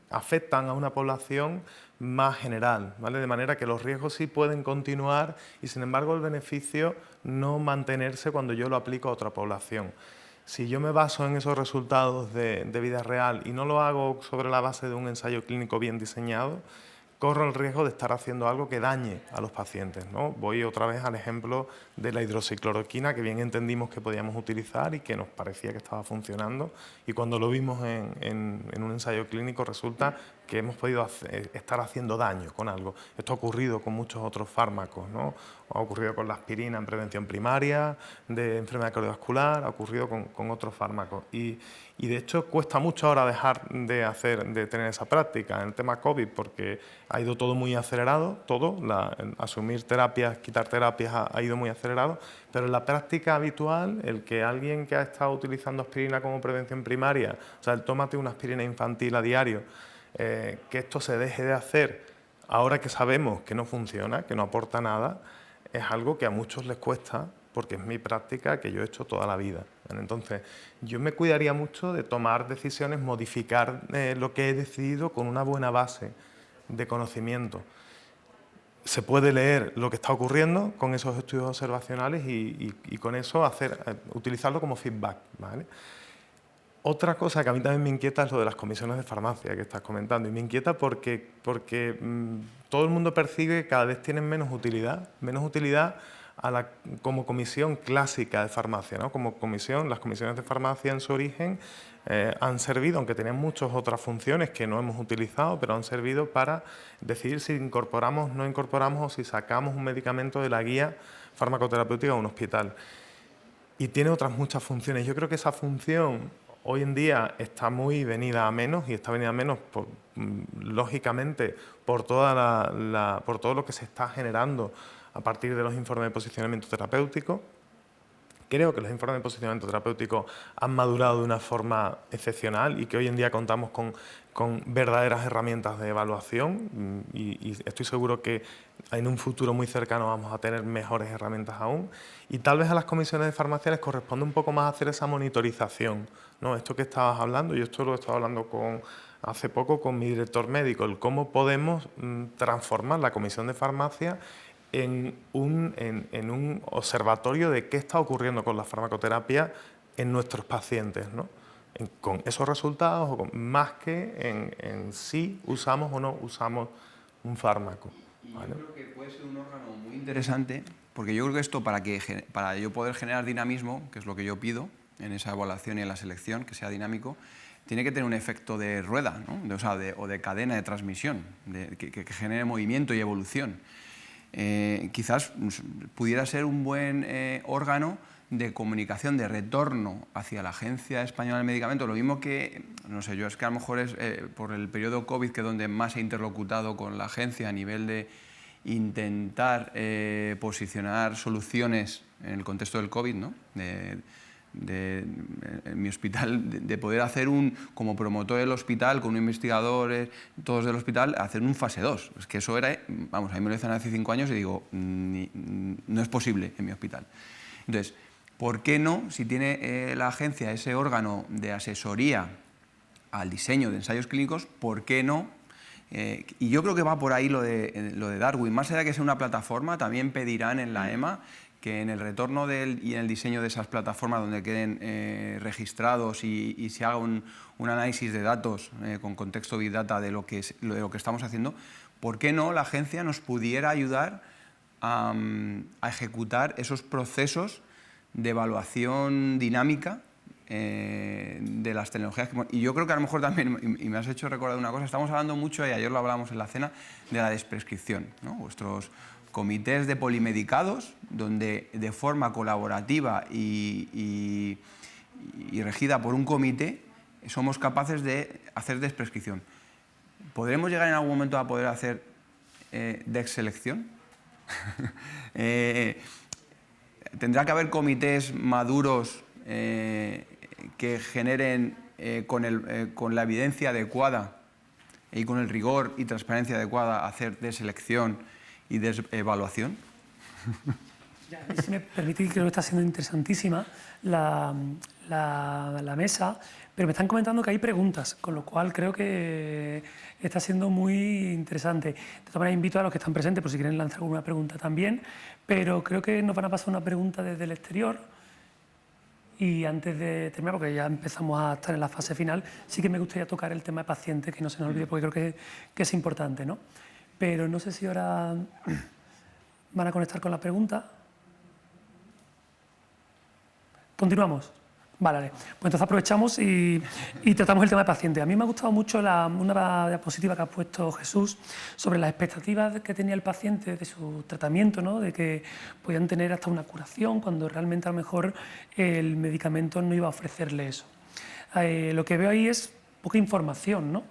Speaker 3: afectan a una población más general, ¿vale? De manera que los riesgos sí pueden continuar y sin embargo el beneficio no mantenerse cuando yo lo aplico a otra población. Si yo me baso en esos resultados de vida real y no lo hago sobre la base de un ensayo clínico bien diseñado, corro el riesgo de estar haciendo algo que dañe a los pacientes, ¿no? Voy otra vez al ejemplo de la hidroxicloroquina, que bien entendimos que podíamos utilizar y que nos parecía que estaba funcionando, y cuando lo vimos en un ensayo clínico resulta que hemos podido estar haciendo daño con algo. Esto ha ocurrido con muchos otros fármacos, ¿no? Ha ocurrido con la aspirina en prevención primaria de enfermedad cardiovascular, ha ocurrido con otros fármacos. Y de hecho cuesta mucho ahora dejar de tener esa práctica en el tema COVID, porque ha ido todo muy acelerado, asumir terapias, quitar terapias ha ido muy acelerado, pero en la práctica habitual, el que alguien que ha estado utilizando aspirina como prevención primaria, o sea, el tómate una aspirina infantil a diario, que esto se deje de hacer ahora que sabemos que no funciona, que no aporta nada, es algo que a muchos les cuesta, porque es mi práctica que yo he hecho toda la vida. Entonces, yo me cuidaría mucho de tomar decisiones, modificar lo que he decidido con una buena base de conocimiento. Se puede leer lo que está ocurriendo con esos estudios observacionales y con eso utilizarlo como feedback, ¿vale? Otra cosa que a mí también me inquieta es lo de las comisiones de farmacia que estás comentando, y me inquieta porque todo el mundo percibe que cada vez tienen menos utilidad como comisión clásica de farmacia, ¿no? Como comisión, las comisiones de farmacia en su origen han servido, aunque tenían muchas otras funciones que no hemos utilizado, pero han servido para decidir si incorporamos, no incorporamos o si sacamos un medicamento de la guía farmacoterapéutica de un hospital. Y tiene otras muchas funciones. Yo creo que esa función hoy en día está muy venida a menos, y está venida a menos, lógicamente, por todo lo que se está generando a partir de los informes de posicionamiento terapéutico. Creo que los informes de posicionamiento terapéutico han madurado de una forma excepcional y que hoy en día contamos con verdaderas herramientas de evaluación y estoy seguro que en un futuro muy cercano vamos a tener mejores herramientas aún. Y tal vez a las comisiones de farmacia les corresponde un poco más hacer esa monitorización, ¿no? Esto que estabas hablando, yo esto lo he estado hablando hace poco con mi director médico, el cómo podemos transformar la comisión de farmacia en un observatorio de qué está ocurriendo con la farmacoterapia en nuestros pacientes, ¿no? Con esos resultados, más que en si usamos o no usamos un fármaco. ¿vale?
Speaker 4: Yo creo que puede ser un órgano muy interesante, porque yo creo que esto, para yo poder generar dinamismo, que es lo que yo pido en esa evaluación y en la selección, que sea dinámico, tiene que tener un efecto de rueda, ¿no? O de cadena de transmisión, que genere movimiento y evolución. Quizás pudiera ser un buen órgano de comunicación, de retorno hacia la Agencia Española del Medicamento. Lo mismo que, no sé, yo es que a lo mejor es por el periodo COVID que es donde más he interlocutado con la agencia a nivel de intentar posicionar soluciones en el contexto del COVID, ¿no? En mi hospital, de poder hacer como promotor del hospital, con investigadores, todos del hospital, hacer un fase 2. Es que eso era, vamos, a mí me lo dicen hace 5 años y digo, no es posible en mi hospital. Entonces, ¿por qué no, si tiene la agencia ese órgano de asesoría al diseño de ensayos clínicos, por qué no? Y yo creo que va por ahí lo de Darwin. Más allá de que sea una plataforma, también pedirán en la EMA que en el retorno y en el diseño de esas plataformas donde queden registrados y se haga un análisis de datos con contexto Big Data de lo que estamos haciendo, ¿por qué no la agencia nos pudiera ayudar a ejecutar esos procesos de evaluación dinámica de las tecnologías? Y yo creo que a lo mejor también, y me has hecho recordar una cosa, estamos hablando mucho, y ayer lo hablábamos en la cena, de la desprescripción, ¿no? Vuestros comités de polimedicados, donde de forma colaborativa y regida por un comité, somos capaces de hacer desprescripción. ¿Podremos llegar en algún momento a poder hacer deselección? ¿Tendrá que haber comités maduros que generen con la evidencia adecuada y con el rigor y transparencia adecuada hacer deselección y evaluación?
Speaker 2: Si me permitís, creo que está siendo interesantísima la mesa, pero me están comentando que hay preguntas, con lo cual creo que está siendo muy interesante. De todas maneras, invito a los que están presentes, por si quieren lanzar alguna pregunta también, pero creo que nos van a pasar una pregunta desde el exterior. Y antes de terminar, porque ya empezamos a estar en la fase final, sí que me gustaría tocar el tema de pacientes, que no se nos olvide, porque creo que es importante, ¿no? Pero no sé si ahora van a conectar con la pregunta. ¿Continuamos? Vale. Pues entonces aprovechamos y tratamos el tema de pacientes. A mí me ha gustado mucho una diapositiva que ha puesto Jesús sobre las expectativas que tenía el paciente de su tratamiento, ¿no? De que podían tener hasta una curación, cuando realmente a lo mejor el medicamento no iba a ofrecerle eso. Lo que veo ahí es poca información, ¿no?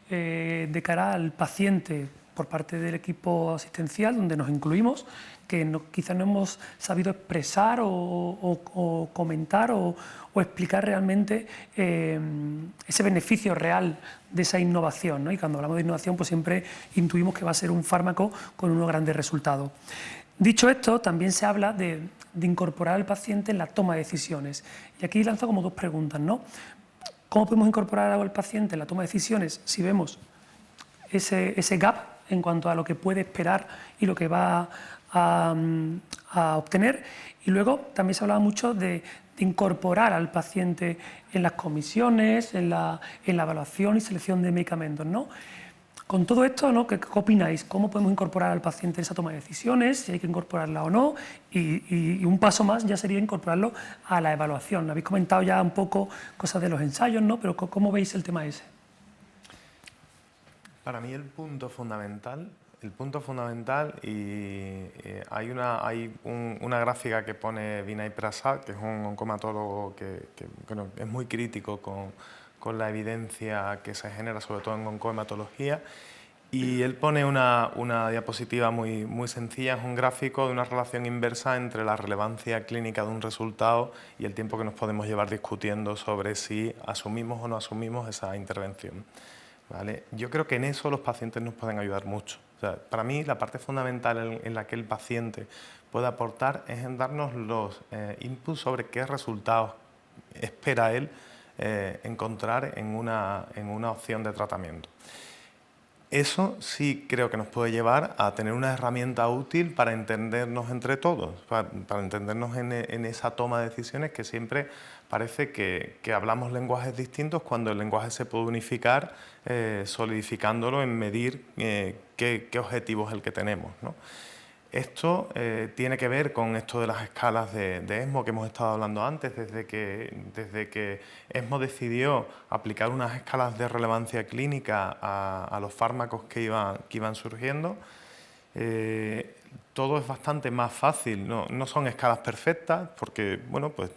Speaker 2: De cara al paciente por parte del equipo asistencial, donde nos incluimos, que quizás no hemos sabido expresar o comentar o explicar realmente ese beneficio real de esa innovación, ¿no? Y cuando hablamos de innovación, pues siempre intuimos que va a ser un fármaco con unos grandes resultados. Dicho esto, también se habla de incorporar al paciente en la toma de decisiones. Y aquí lanzo como dos preguntas, ¿no? ¿Cómo podemos incorporar al paciente en la toma de decisiones si vemos ese gap en cuanto a lo que puede esperar y lo que va a obtener? Y luego también se hablaba mucho de incorporar al paciente en las comisiones, en la evaluación y selección de medicamentos, ¿no? Con todo esto, ¿no? ¿Qué opináis? ¿Cómo podemos incorporar al paciente en esa toma de decisiones? Si hay que incorporarla o no. Y un paso más ya sería incorporarlo a la evaluación. Habéis comentado ya un poco cosas de los ensayos, ¿no? Pero ¿cómo veis el tema ese?
Speaker 3: Para mí el punto fundamental, y hay una gráfica que pone Vinay Prasad, que es un oncomatólogo que es muy crítico con la evidencia que se genera, sobre todo en oncohematología, y él pone una diapositiva muy sencilla, es un gráfico de una relación inversa entre la relevancia clínica de un resultado y el tiempo que nos podemos llevar discutiendo sobre si asumimos o no asumimos esa intervención. ¿Vale? Yo creo que en eso los pacientes nos pueden ayudar mucho. O sea, para mí la parte fundamental en la que el paciente puede aportar es en darnos los inputs sobre qué resultados espera él encontrar en una opción de tratamiento. Eso sí creo que nos puede llevar a tener una herramienta útil para entendernos entre todos, para entendernos en esa toma de decisiones, que siempre parece que hablamos lenguajes distintos cuando el lenguaje se puede unificar, solidificándolo en medir qué objetivo es el que tenemos, ¿no? Esto tiene que ver con esto de las escalas de ESMO que hemos estado hablando antes. Desde que ESMO decidió aplicar unas escalas de relevancia clínica a los fármacos que iban surgiendo, todo es bastante más fácil. No son escalas perfectas porque, bueno, pues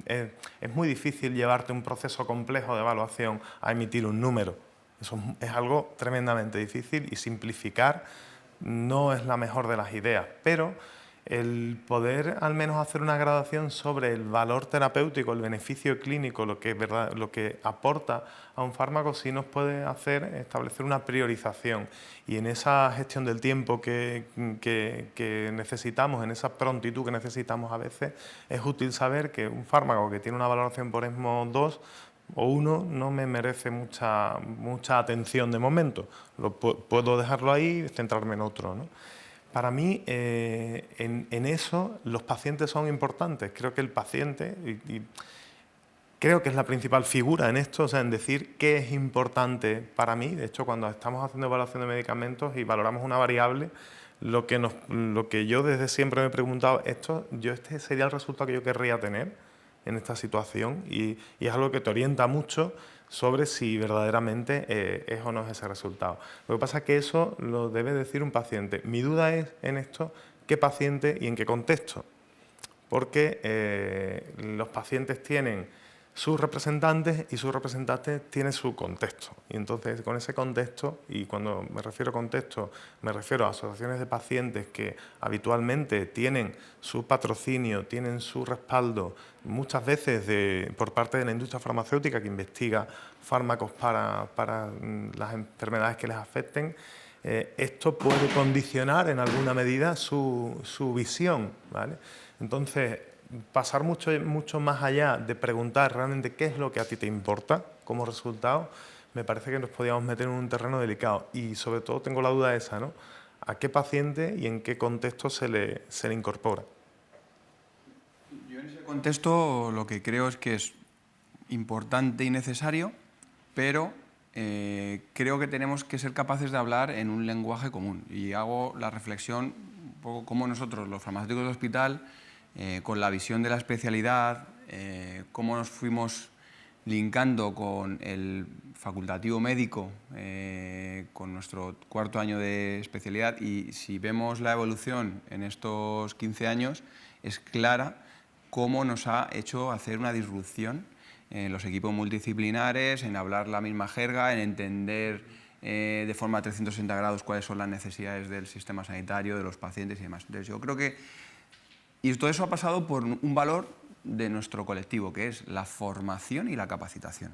Speaker 3: es muy difícil llevarte un proceso complejo de evaluación a emitir un número. Eso es algo tremendamente difícil, y simplificar no es la mejor de las ideas, pero el poder al menos hacer una gradación sobre el valor terapéutico, el beneficio clínico, lo que aporta a un fármaco, sí nos puede hacer establecer una priorización. Y en esa gestión del tiempo que necesitamos, en esa prontitud que necesitamos a veces, es útil saber que un fármaco que tiene una valoración por ESMO 2 o 1 no me merece mucha atención de momento. Puedo dejarlo ahí y centrarme en otro, ¿no? Para mí, en eso, los pacientes son importantes. Creo que el paciente, y creo que es la principal figura en esto, o sea, en decir qué es importante para mí. De hecho, cuando estamos haciendo evaluación de medicamentos y valoramos una variable, lo que yo desde siempre me he preguntado, este sería el resultado que yo querría tener en esta situación, y es algo que te orienta mucho sobre si verdaderamente es o no es ese resultado. Lo que pasa es que eso lo debe decir un paciente. Mi duda es en esto, qué paciente y en qué contexto, porque los pacientes tienen sus representantes y sus representantes tienen su contexto. Y entonces, con ese contexto, y cuando me refiero a contexto, me refiero a asociaciones de pacientes que habitualmente tienen su patrocinio, tienen su respaldo, muchas veces por parte de la industria farmacéutica que investiga fármacos para las enfermedades que les afecten. Esto puede condicionar en alguna medida su visión, ¿vale? Entonces, pasar mucho más allá de preguntar realmente qué es lo que a ti te importa como resultado, me parece que nos podíamos meter en un terreno delicado. Y sobre todo tengo la duda esa, ¿no? ¿A qué paciente y en qué contexto se le incorpora?
Speaker 4: Yo en ese contexto lo que creo es que es importante y necesario, pero creo que tenemos que ser capaces de hablar en un lenguaje común. Y hago la reflexión un poco como nosotros, los farmacéuticos de hospital, con la visión de la especialidad, cómo nos fuimos linkando con el facultativo médico, con nuestro cuarto año de especialidad, y si vemos la evolución en estos 15 años, es clara cómo nos ha hecho hacer una disrupción en los equipos multidisciplinares, en hablar la misma jerga, en entender de forma 360 grados cuáles son las necesidades del sistema sanitario, de los pacientes y demás. Entonces, yo creo que y todo eso ha pasado por un valor de nuestro colectivo, que es la formación y la capacitación,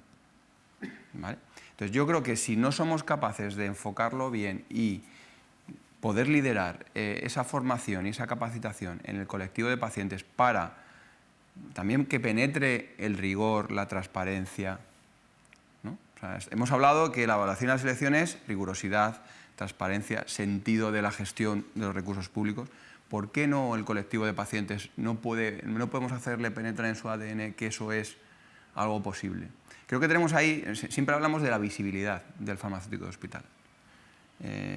Speaker 4: ¿vale? Entonces, yo creo que si no somos capaces de enfocarlo bien y poder liderar esa formación y esa capacitación en el colectivo de pacientes para también que penetre el rigor, la transparencia, ¿no? O sea, hemos hablado que la evaluación de las elecciones es rigurosidad, transparencia, sentido de la gestión de los recursos públicos. ¿Por qué no el colectivo de pacientes no podemos hacerle penetrar en su ADN que eso es algo posible? Creo que tenemos ahí, siempre hablamos de la visibilidad del farmacéutico de hospital.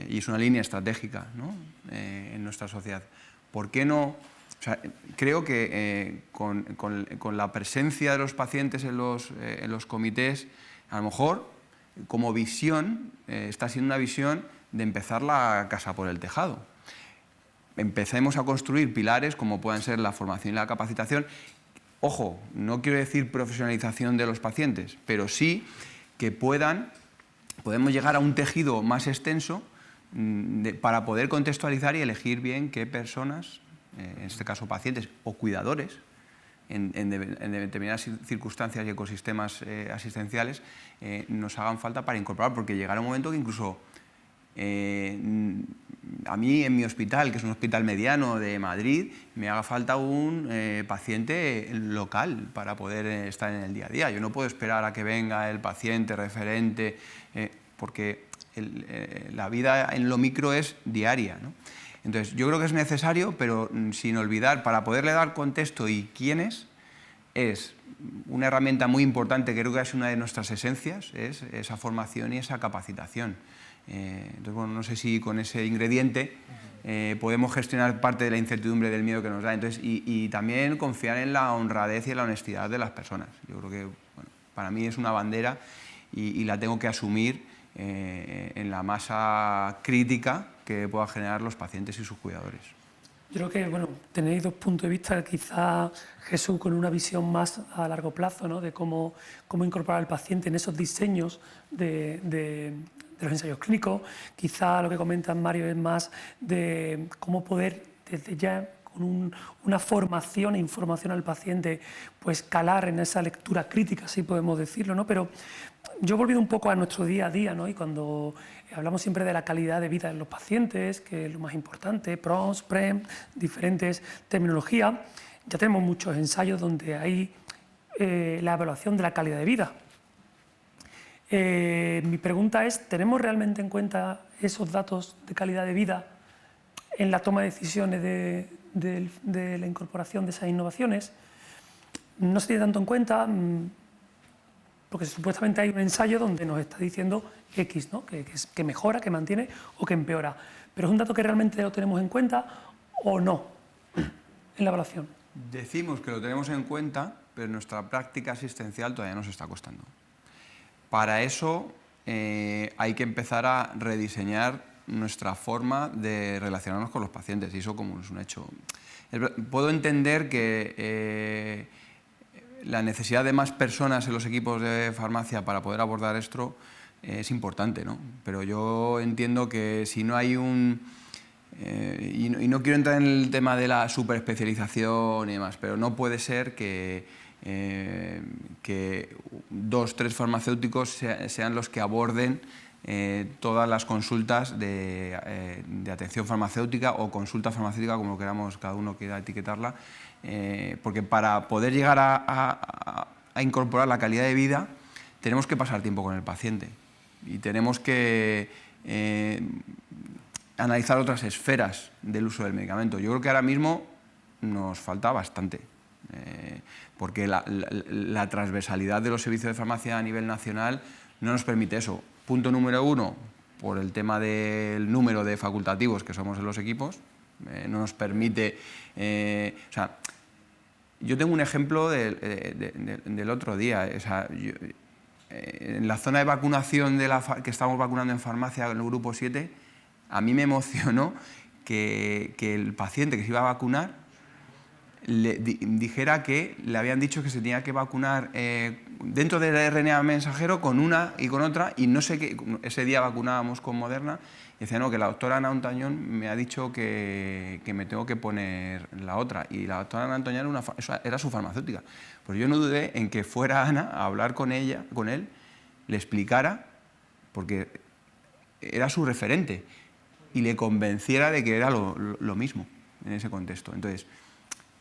Speaker 4: Y es una línea estratégica, ¿no? En nuestra sociedad. ¿Por qué no? O sea, creo que con la presencia de los pacientes en los comités, a lo mejor como visión, está siendo una visión de empezar la casa por el tejado. Empecemos a construir pilares como puedan ser la formación y la capacitación. Ojo, no quiero decir profesionalización de los pacientes, pero sí que podemos llegar a un tejido más extenso para poder contextualizar y elegir bien qué personas, en este caso pacientes o cuidadores, en determinadas circunstancias y ecosistemas asistenciales, nos hagan falta para incorporar, porque llegará un momento que incluso a mí en mi hospital, que es un hospital mediano de Madrid, me haga falta un paciente local para poder estar en el día a día. Yo no puedo esperar a que venga el paciente referente, porque la vida en lo micro es diaria, ¿no? Entonces, yo creo que es necesario, pero sin olvidar, para poderle dar contexto y quiénes, es una herramienta muy importante, creo que es una de nuestras esencias, es esa formación y esa capacitación. Entonces, bueno, no sé si con ese ingrediente podemos gestionar parte de la incertidumbre del miedo que nos da. Entonces, y también confiar en la honradez y en la honestidad de las personas. Yo creo que, bueno, para mí es una bandera y la tengo que asumir en la masa crítica que puedan generar los pacientes y sus cuidadores.
Speaker 2: Yo creo que, bueno, tenéis dos puntos de vista, quizá Jesús con una visión más a largo plazo, ¿no?, de cómo incorporar al paciente en esos diseños de los ensayos clínicos. Quizá lo que comenta Mario es más de cómo poder, desde ya, con una formación e información al paciente, pues calar en esa lectura crítica, si podemos decirlo, ¿no? Pero yo he volvido un poco a nuestro día a día, ¿no? Y cuando hablamos siempre de la calidad de vida de los pacientes, que es lo más importante, PROMS, PREM, diferentes terminologías, ya tenemos muchos ensayos donde hay la evaluación de la calidad de vida. Mi pregunta es, ¿tenemos realmente en cuenta esos datos de calidad de vida en la toma de decisiones de la incorporación de esas innovaciones? No se tiene tanto en cuenta, porque supuestamente hay un ensayo donde nos está diciendo X, ¿no?, que mejora, que mantiene o que empeora. Pero ¿es un dato que realmente lo tenemos en cuenta o no en la evaluación?
Speaker 4: Decimos que lo tenemos en cuenta, pero nuestra práctica asistencial todavía nos está costando. Para eso hay que empezar a rediseñar nuestra forma de relacionarnos con los pacientes, y eso como es un hecho. Puedo entender que la necesidad de más personas en los equipos de farmacia para poder abordar esto es importante, ¿no? Pero yo entiendo que si no hay y no quiero entrar en el tema de la superespecialización y demás, pero no puede ser que 2 o 3 farmacéuticos sean los que aborden todas las consultas de atención farmacéutica o consulta farmacéutica, como queramos, cada uno quiera etiquetarla, porque para poder llegar a incorporar la calidad de vida tenemos que pasar tiempo con el paciente y tenemos que analizar otras esferas del uso del medicamento. Yo creo que ahora mismo nos falta bastante, porque la transversalidad de los servicios de farmacia a nivel nacional no nos permite eso. Punto número 1, por el tema del número de facultativos que somos en los equipos, no nos permite... o sea, yo tengo un ejemplo del otro día. O sea, en la zona de vacunación que estamos vacunando en farmacia, en el grupo 7, a mí me emocionó que el paciente que se iba a vacunar dijera que le habían dicho que se tenía que vacunar dentro del RNA mensajero con una y con otra, y no sé qué. Ese día vacunábamos con Moderna y decía, no, que la doctora Ana Ontañón me ha dicho que me tengo que poner la otra, y la doctora Ana Ontañón era su farmacéutica. Pues yo no dudé en que fuera Ana a hablar con él, le explicara, porque era su referente, y le convenciera de que era lo mismo en ese contexto. Entonces,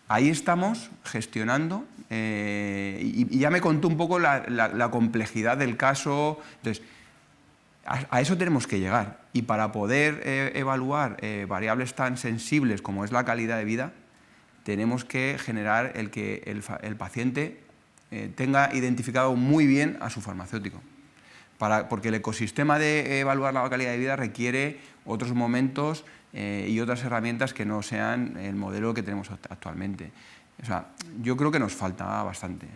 Speaker 4: ahí estamos gestionando, y ya me contó un poco la complejidad del caso. Entonces, a eso tenemos que llegar, y para poder evaluar variables tan sensibles como es la calidad de vida, tenemos que generar que el paciente tenga identificado muy bien a su farmacéutico, porque el ecosistema de evaluar la calidad de vida requiere otros momentos y otras herramientas que no sean el modelo que tenemos actualmente. O sea, yo creo que nos falta bastante.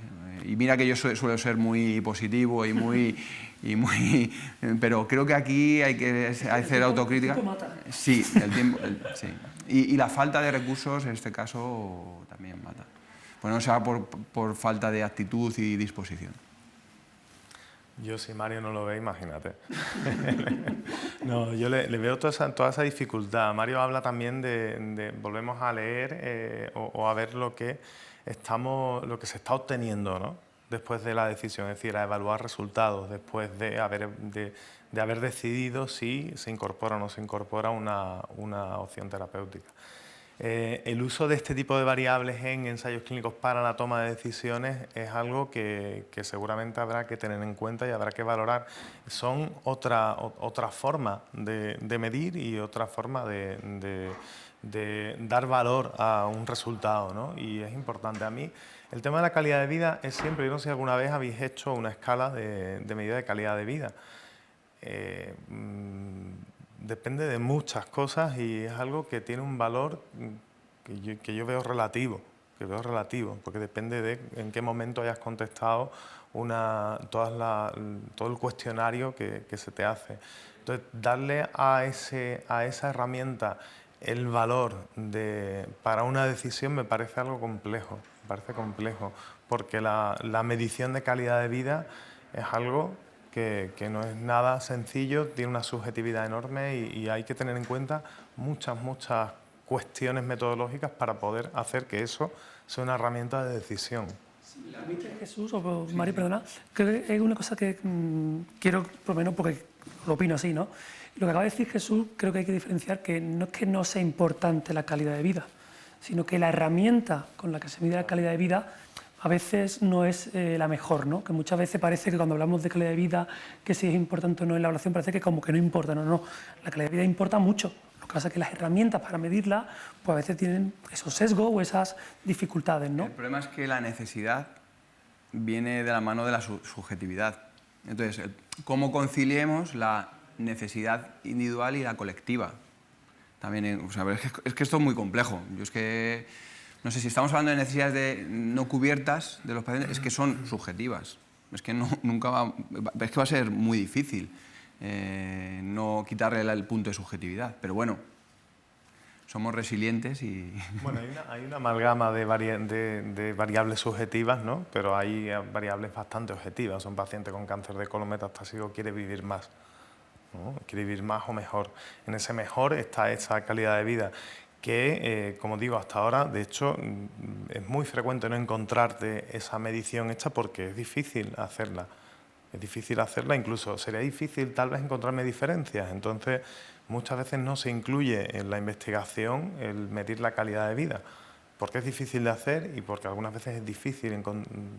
Speaker 4: Y mira que yo suelo ser muy positivo pero creo que aquí hay que hacer autocrítica.
Speaker 2: El tiempo mata.
Speaker 4: Sí, el tiempo, sí. Y la falta de recursos en este caso también mata. Pues no sea por falta de actitud y disposición.
Speaker 3: Yo, si Mario no lo ve, imagínate. No, yo le veo toda esa dificultad. Mario habla también volvemos a leer o a ver lo que se está obteniendo, ¿no?, después de la decisión, es decir, a evaluar resultados, después de haber decidido si se incorpora o no se incorpora una opción terapéutica. El uso de este tipo de variables en ensayos clínicos para la toma de decisiones es algo que seguramente habrá que tener en cuenta y habrá que valorar. Son otra forma de medir y otra forma de dar valor a un resultado, ¿no? Y es importante. A mí el tema de la calidad de vida es siempre, yo no sé si alguna vez habéis hecho una escala de medida de calidad de vida. Depende de muchas cosas y es algo que tiene un valor que yo veo relativo, porque depende de en qué momento hayas contestado todo el cuestionario que se te hace. Entonces, darle a esa herramienta el valor para una decisión me parece algo complejo, porque la medición de calidad de vida es algo que no es nada sencillo, tiene una subjetividad enorme y hay que tener en cuenta muchas cuestiones metodológicas para poder hacer que eso sea una herramienta de decisión.
Speaker 2: Jesús, o Mari, perdona, creo que es una cosa que quiero, por lo menos porque lo opino así, ¿no? Lo que acaba de decir Jesús, creo que hay que diferenciar que no es que no sea importante la calidad de vida, sino que la herramienta con la que se mide la calidad de vida a veces no es la mejor, ¿no? Que muchas veces parece que cuando hablamos de calidad de vida, que si es importante o no en la evaluación, parece que como que no importa, no. La calidad de vida importa mucho. Lo que pasa es que las herramientas para medirla, pues a veces tienen esos sesgos o esas dificultades, ¿no?
Speaker 4: El problema es que la necesidad viene de la mano de la subjetividad. Entonces, ¿cómo conciliemos la necesidad individual y la colectiva? También, o sea, es que esto es muy complejo. Yo es que, no sé, si estamos hablando de necesidades no cubiertas de los pacientes, es que son subjetivas. Es que es que va a ser muy difícil no quitarle el punto de subjetividad. Pero bueno, somos resilientes y... Bueno,
Speaker 3: hay una amalgama de variables subjetivas, ¿no? Pero hay variables bastante objetivas. Un paciente con cáncer de colon metastásico quiere vivir más, ¿no? Quiere vivir más o mejor. En ese mejor está esa calidad de vida que, como digo, hasta ahora, de hecho, es muy frecuente no encontrarte esa medición hecha porque es difícil hacerla. Incluso sería difícil tal vez encontrarme diferencias. Entonces, muchas veces no se incluye en la investigación el medir la calidad de vida, porque es difícil de hacer y porque algunas veces es difícil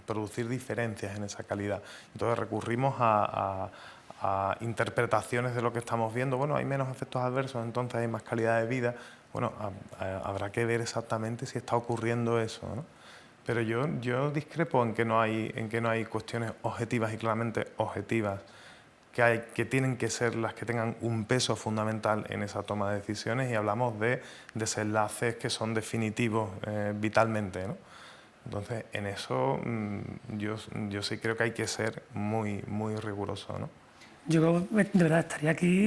Speaker 3: producir diferencias en esa calidad. Entonces recurrimos a interpretaciones de lo que estamos viendo. Bueno, hay menos efectos adversos, entonces hay más calidad de vida. Bueno, habrá que ver exactamente si está ocurriendo eso, ¿no? Pero yo discrepo en que no hay cuestiones objetivas y claramente objetivas que tienen que ser las que tengan un peso fundamental en esa toma de decisiones, y hablamos de desenlaces que son definitivos vitalmente, ¿no? Entonces, en eso yo sí creo que hay que ser muy riguroso, ¿no?
Speaker 2: Yo de verdad estaría aquí,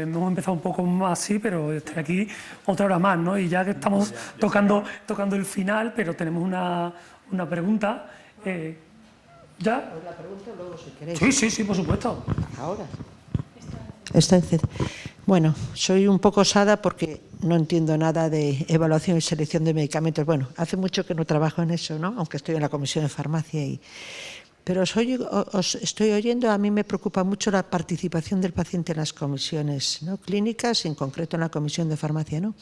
Speaker 2: hemos empezado un poco más así, pero estaría aquí otra hora más, ¿no? Y ya que estamos tocando el final, pero tenemos una pregunta. ¿Ya?
Speaker 5: ¿La pregunta luego si queréis?
Speaker 2: Sí, por supuesto.
Speaker 5: Ahora. Bueno, soy un poco osada porque no entiendo nada de evaluación y selección de medicamentos. Bueno, hace mucho que no trabajo en eso, ¿no? Aunque estoy en la Comisión de Farmacia pero os estoy oyendo, a mí me preocupa mucho la participación del paciente en las comisiones, ¿no?, clínicas, y en concreto en la Comisión de Farmacia, ¿no?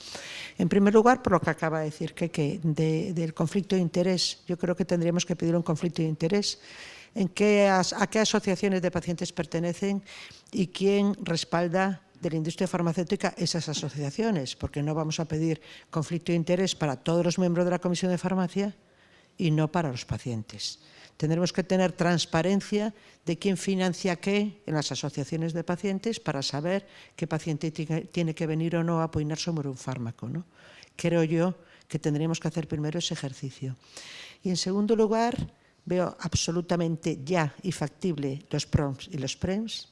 Speaker 5: En primer lugar, por lo que acaba de decir, que del conflicto de interés, yo creo que tendríamos que pedir un conflicto de interés, a qué asociaciones de pacientes pertenecen y quién respalda de la industria farmacéutica esas asociaciones, porque no vamos a pedir conflicto de interés para todos los miembros de la Comisión de Farmacia y no para los pacientes. Tendremos que tener transparencia de quién financia qué en las asociaciones de pacientes para saber qué paciente tiene que venir o no a opinar sobre un fármaco, ¿no? Creo yo que tendríamos que hacer primero ese ejercicio. Y en segundo lugar, veo absolutamente ya y factible los PROMs y los PREMs.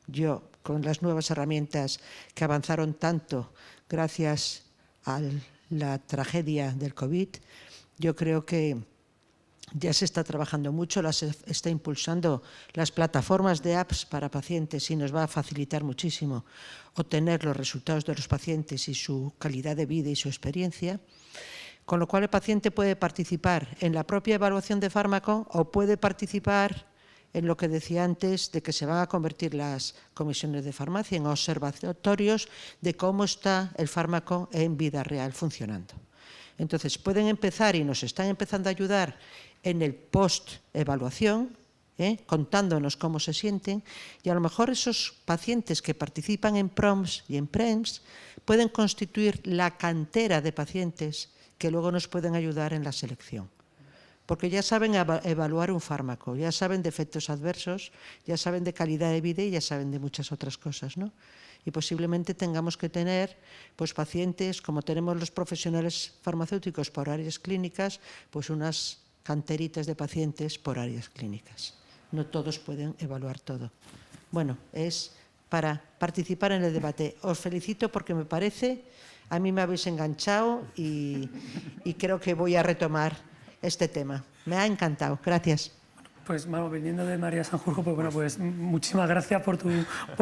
Speaker 5: Yo, con las nuevas herramientas que avanzaron tanto gracias a la tragedia del COVID, yo creo que ya se está trabajando mucho, está impulsando las plataformas de apps para pacientes y nos va a facilitar muchísimo obtener los resultados de los pacientes y su calidad de vida y su experiencia, con lo cual el paciente puede participar en la propia evaluación de fármaco o puede participar en lo que decía antes de que se van a convertir las comisiones de farmacia en observatorios de cómo está el fármaco en vida real funcionando. Entonces, pueden empezar y nos están empezando a ayudar en el post-evaluación, contándonos cómo se sienten, y a lo mejor esos pacientes que participan en PROMS y en PREMS pueden constituir la cantera de pacientes que luego nos pueden ayudar en la selección. Porque ya saben evaluar un fármaco, ya saben de efectos adversos, ya saben de calidad de vida y ya saben de muchas otras cosas, ¿no? Y posiblemente tengamos que tener pues, pacientes, como tenemos los profesionales farmacéuticos por áreas clínicas, pues unas canteritas de pacientes por áreas clínicas. No todos pueden evaluar todo. Bueno, es para participar en el debate. Os felicito porque me parece, a mí me habéis enganchado y creo que voy a retomar este tema. Me ha encantado. Gracias.
Speaker 2: Pues vamos, viniendo de María Sanjurjo, pues bueno, pues muchísimas gracias por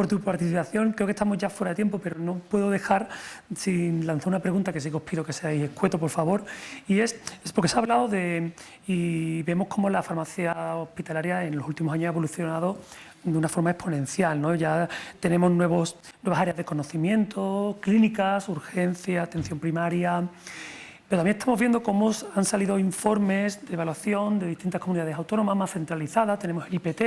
Speaker 2: tu participación. Creo que estamos ya fuera de tiempo, pero no puedo dejar sin lanzar una pregunta que sí que os pido que seáis escuetos, por favor. Y es porque se ha hablado de, y vemos cómo la farmacia hospitalaria en los últimos años ha evolucionado de una forma exponencial, ¿no? Ya tenemos nuevas áreas de conocimiento, clínicas, urgencia, atención primaria. Pero también estamos viendo cómo han salido informes de evaluación de distintas comunidades autónomas más centralizadas, tenemos el IPT,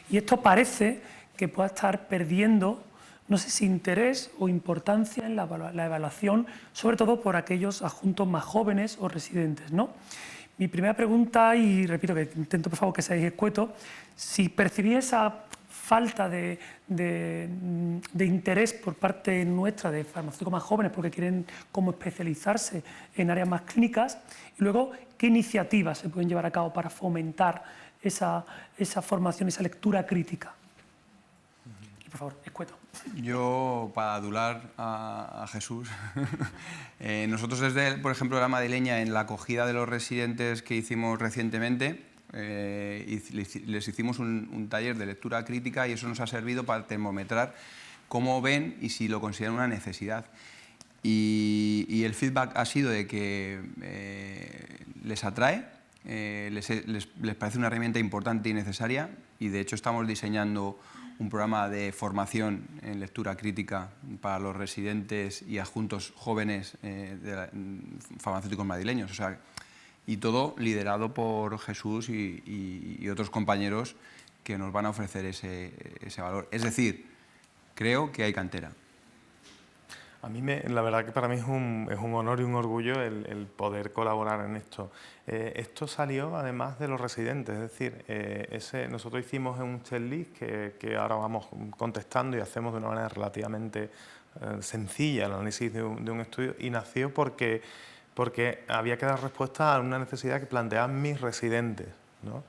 Speaker 2: y esto parece que pueda estar perdiendo, no sé si interés o importancia en la evaluación, sobre todo por aquellos adjuntos más jóvenes o residentes, ¿no? Mi primera pregunta, y repito que intento por favor que seáis escuetos, si percibís esa falta de interés por parte nuestra de farmacéuticos más jóvenes porque quieren como especializarse en áreas más clínicas, y luego qué iniciativas se pueden llevar a cabo para fomentar esa formación, esa lectura crítica. Y por favor, escueto.
Speaker 4: Yo, para adular a Jesús, nosotros desde, por ejemplo, la madrileña, en la acogida de los residentes que hicimos recientemente, les hicimos un taller de lectura crítica y eso nos ha servido para termometrar cómo ven y si lo consideran una necesidad. Y el feedback ha sido de que les atrae, les parece una herramienta importante y necesaria, y de hecho estamos diseñando un programa de formación en lectura crítica para los residentes y adjuntos jóvenes farmacéuticos madrileños. O sea, y todo liderado por Jesús y otros compañeros que nos van a ofrecer ese valor. Es decir, creo que hay cantera.
Speaker 3: A mí, la verdad que para mí es un honor y un orgullo el poder colaborar en esto. Esto salió además de los residentes, es decir, nosotros hicimos un checklist que ahora vamos contestando y hacemos de una manera relativamente sencilla el análisis de un estudio, y nació porque había que dar respuesta a una necesidad que planteaban mis residentes, ¿no?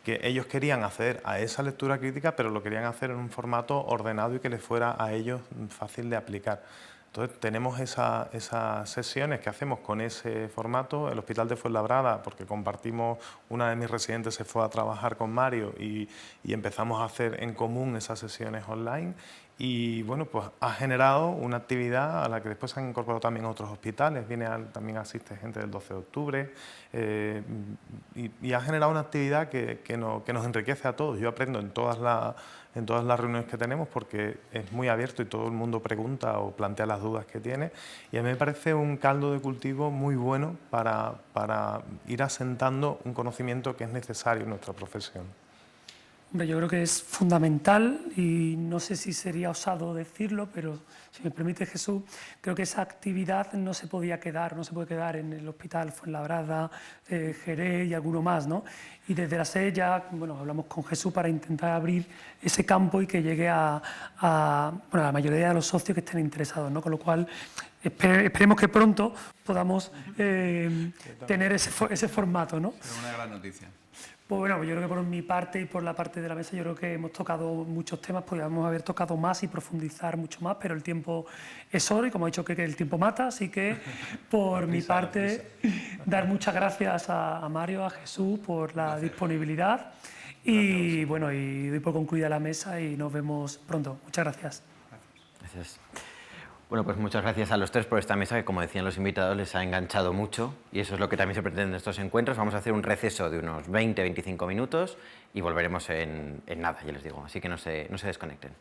Speaker 3: Que ellos querían acceder a esa lectura crítica, pero lo querían hacer en un formato ordenado y que les fuera a ellos fácil de aplicar. Entonces tenemos esas sesiones que hacemos con ese formato. El Hospital de Fuenlabrada, porque compartimos, una de mis residentes se fue a trabajar con Mario y empezamos a hacer en común esas sesiones online. Y bueno, pues ha generado una actividad a la que después se han incorporado también otros hospitales. También asiste gente del 12 de octubre y ha generado una actividad que nos enriquece a todos. Yo aprendo en todas las reuniones que tenemos porque es muy abierto y todo el mundo pregunta o plantea las dudas que tiene, y a mí me parece un caldo de cultivo muy bueno para ir asentando un conocimiento que es necesario en nuestra profesión.
Speaker 2: Hombre, yo creo que es fundamental, y no sé si sería osado decirlo, pero si me permite, Jesús, creo que esa actividad no se puede quedar en el Hospital Fuenlabrada, Jerez y alguno más, ¿no? Y desde la SED ya, bueno, hablamos con Jesús para intentar abrir ese campo y que llegue a la mayoría de los socios que estén interesados, ¿no? Con lo cual, esperemos que pronto podamos tener ese formato, ¿no?
Speaker 4: Es una gran noticia.
Speaker 2: Pues bueno, yo creo que por mi parte y por la parte de la mesa, yo creo que hemos tocado muchos temas, podríamos haber tocado más y profundizar mucho más, pero el tiempo es oro y como he dicho que el tiempo mata, así que por mi parte dar muchas gracias a Mario, a Jesús por la disponibilidad y bueno, y doy por concluida la mesa y nos vemos pronto. Muchas gracias.
Speaker 1: Gracias. Bueno, pues muchas gracias a los tres por esta mesa que, como decían los invitados, les ha enganchado mucho y eso es lo que también se pretende en estos encuentros. Vamos a hacer un receso de unos 20-25 minutos y volveremos en nada, ya les digo, así que no se desconecten.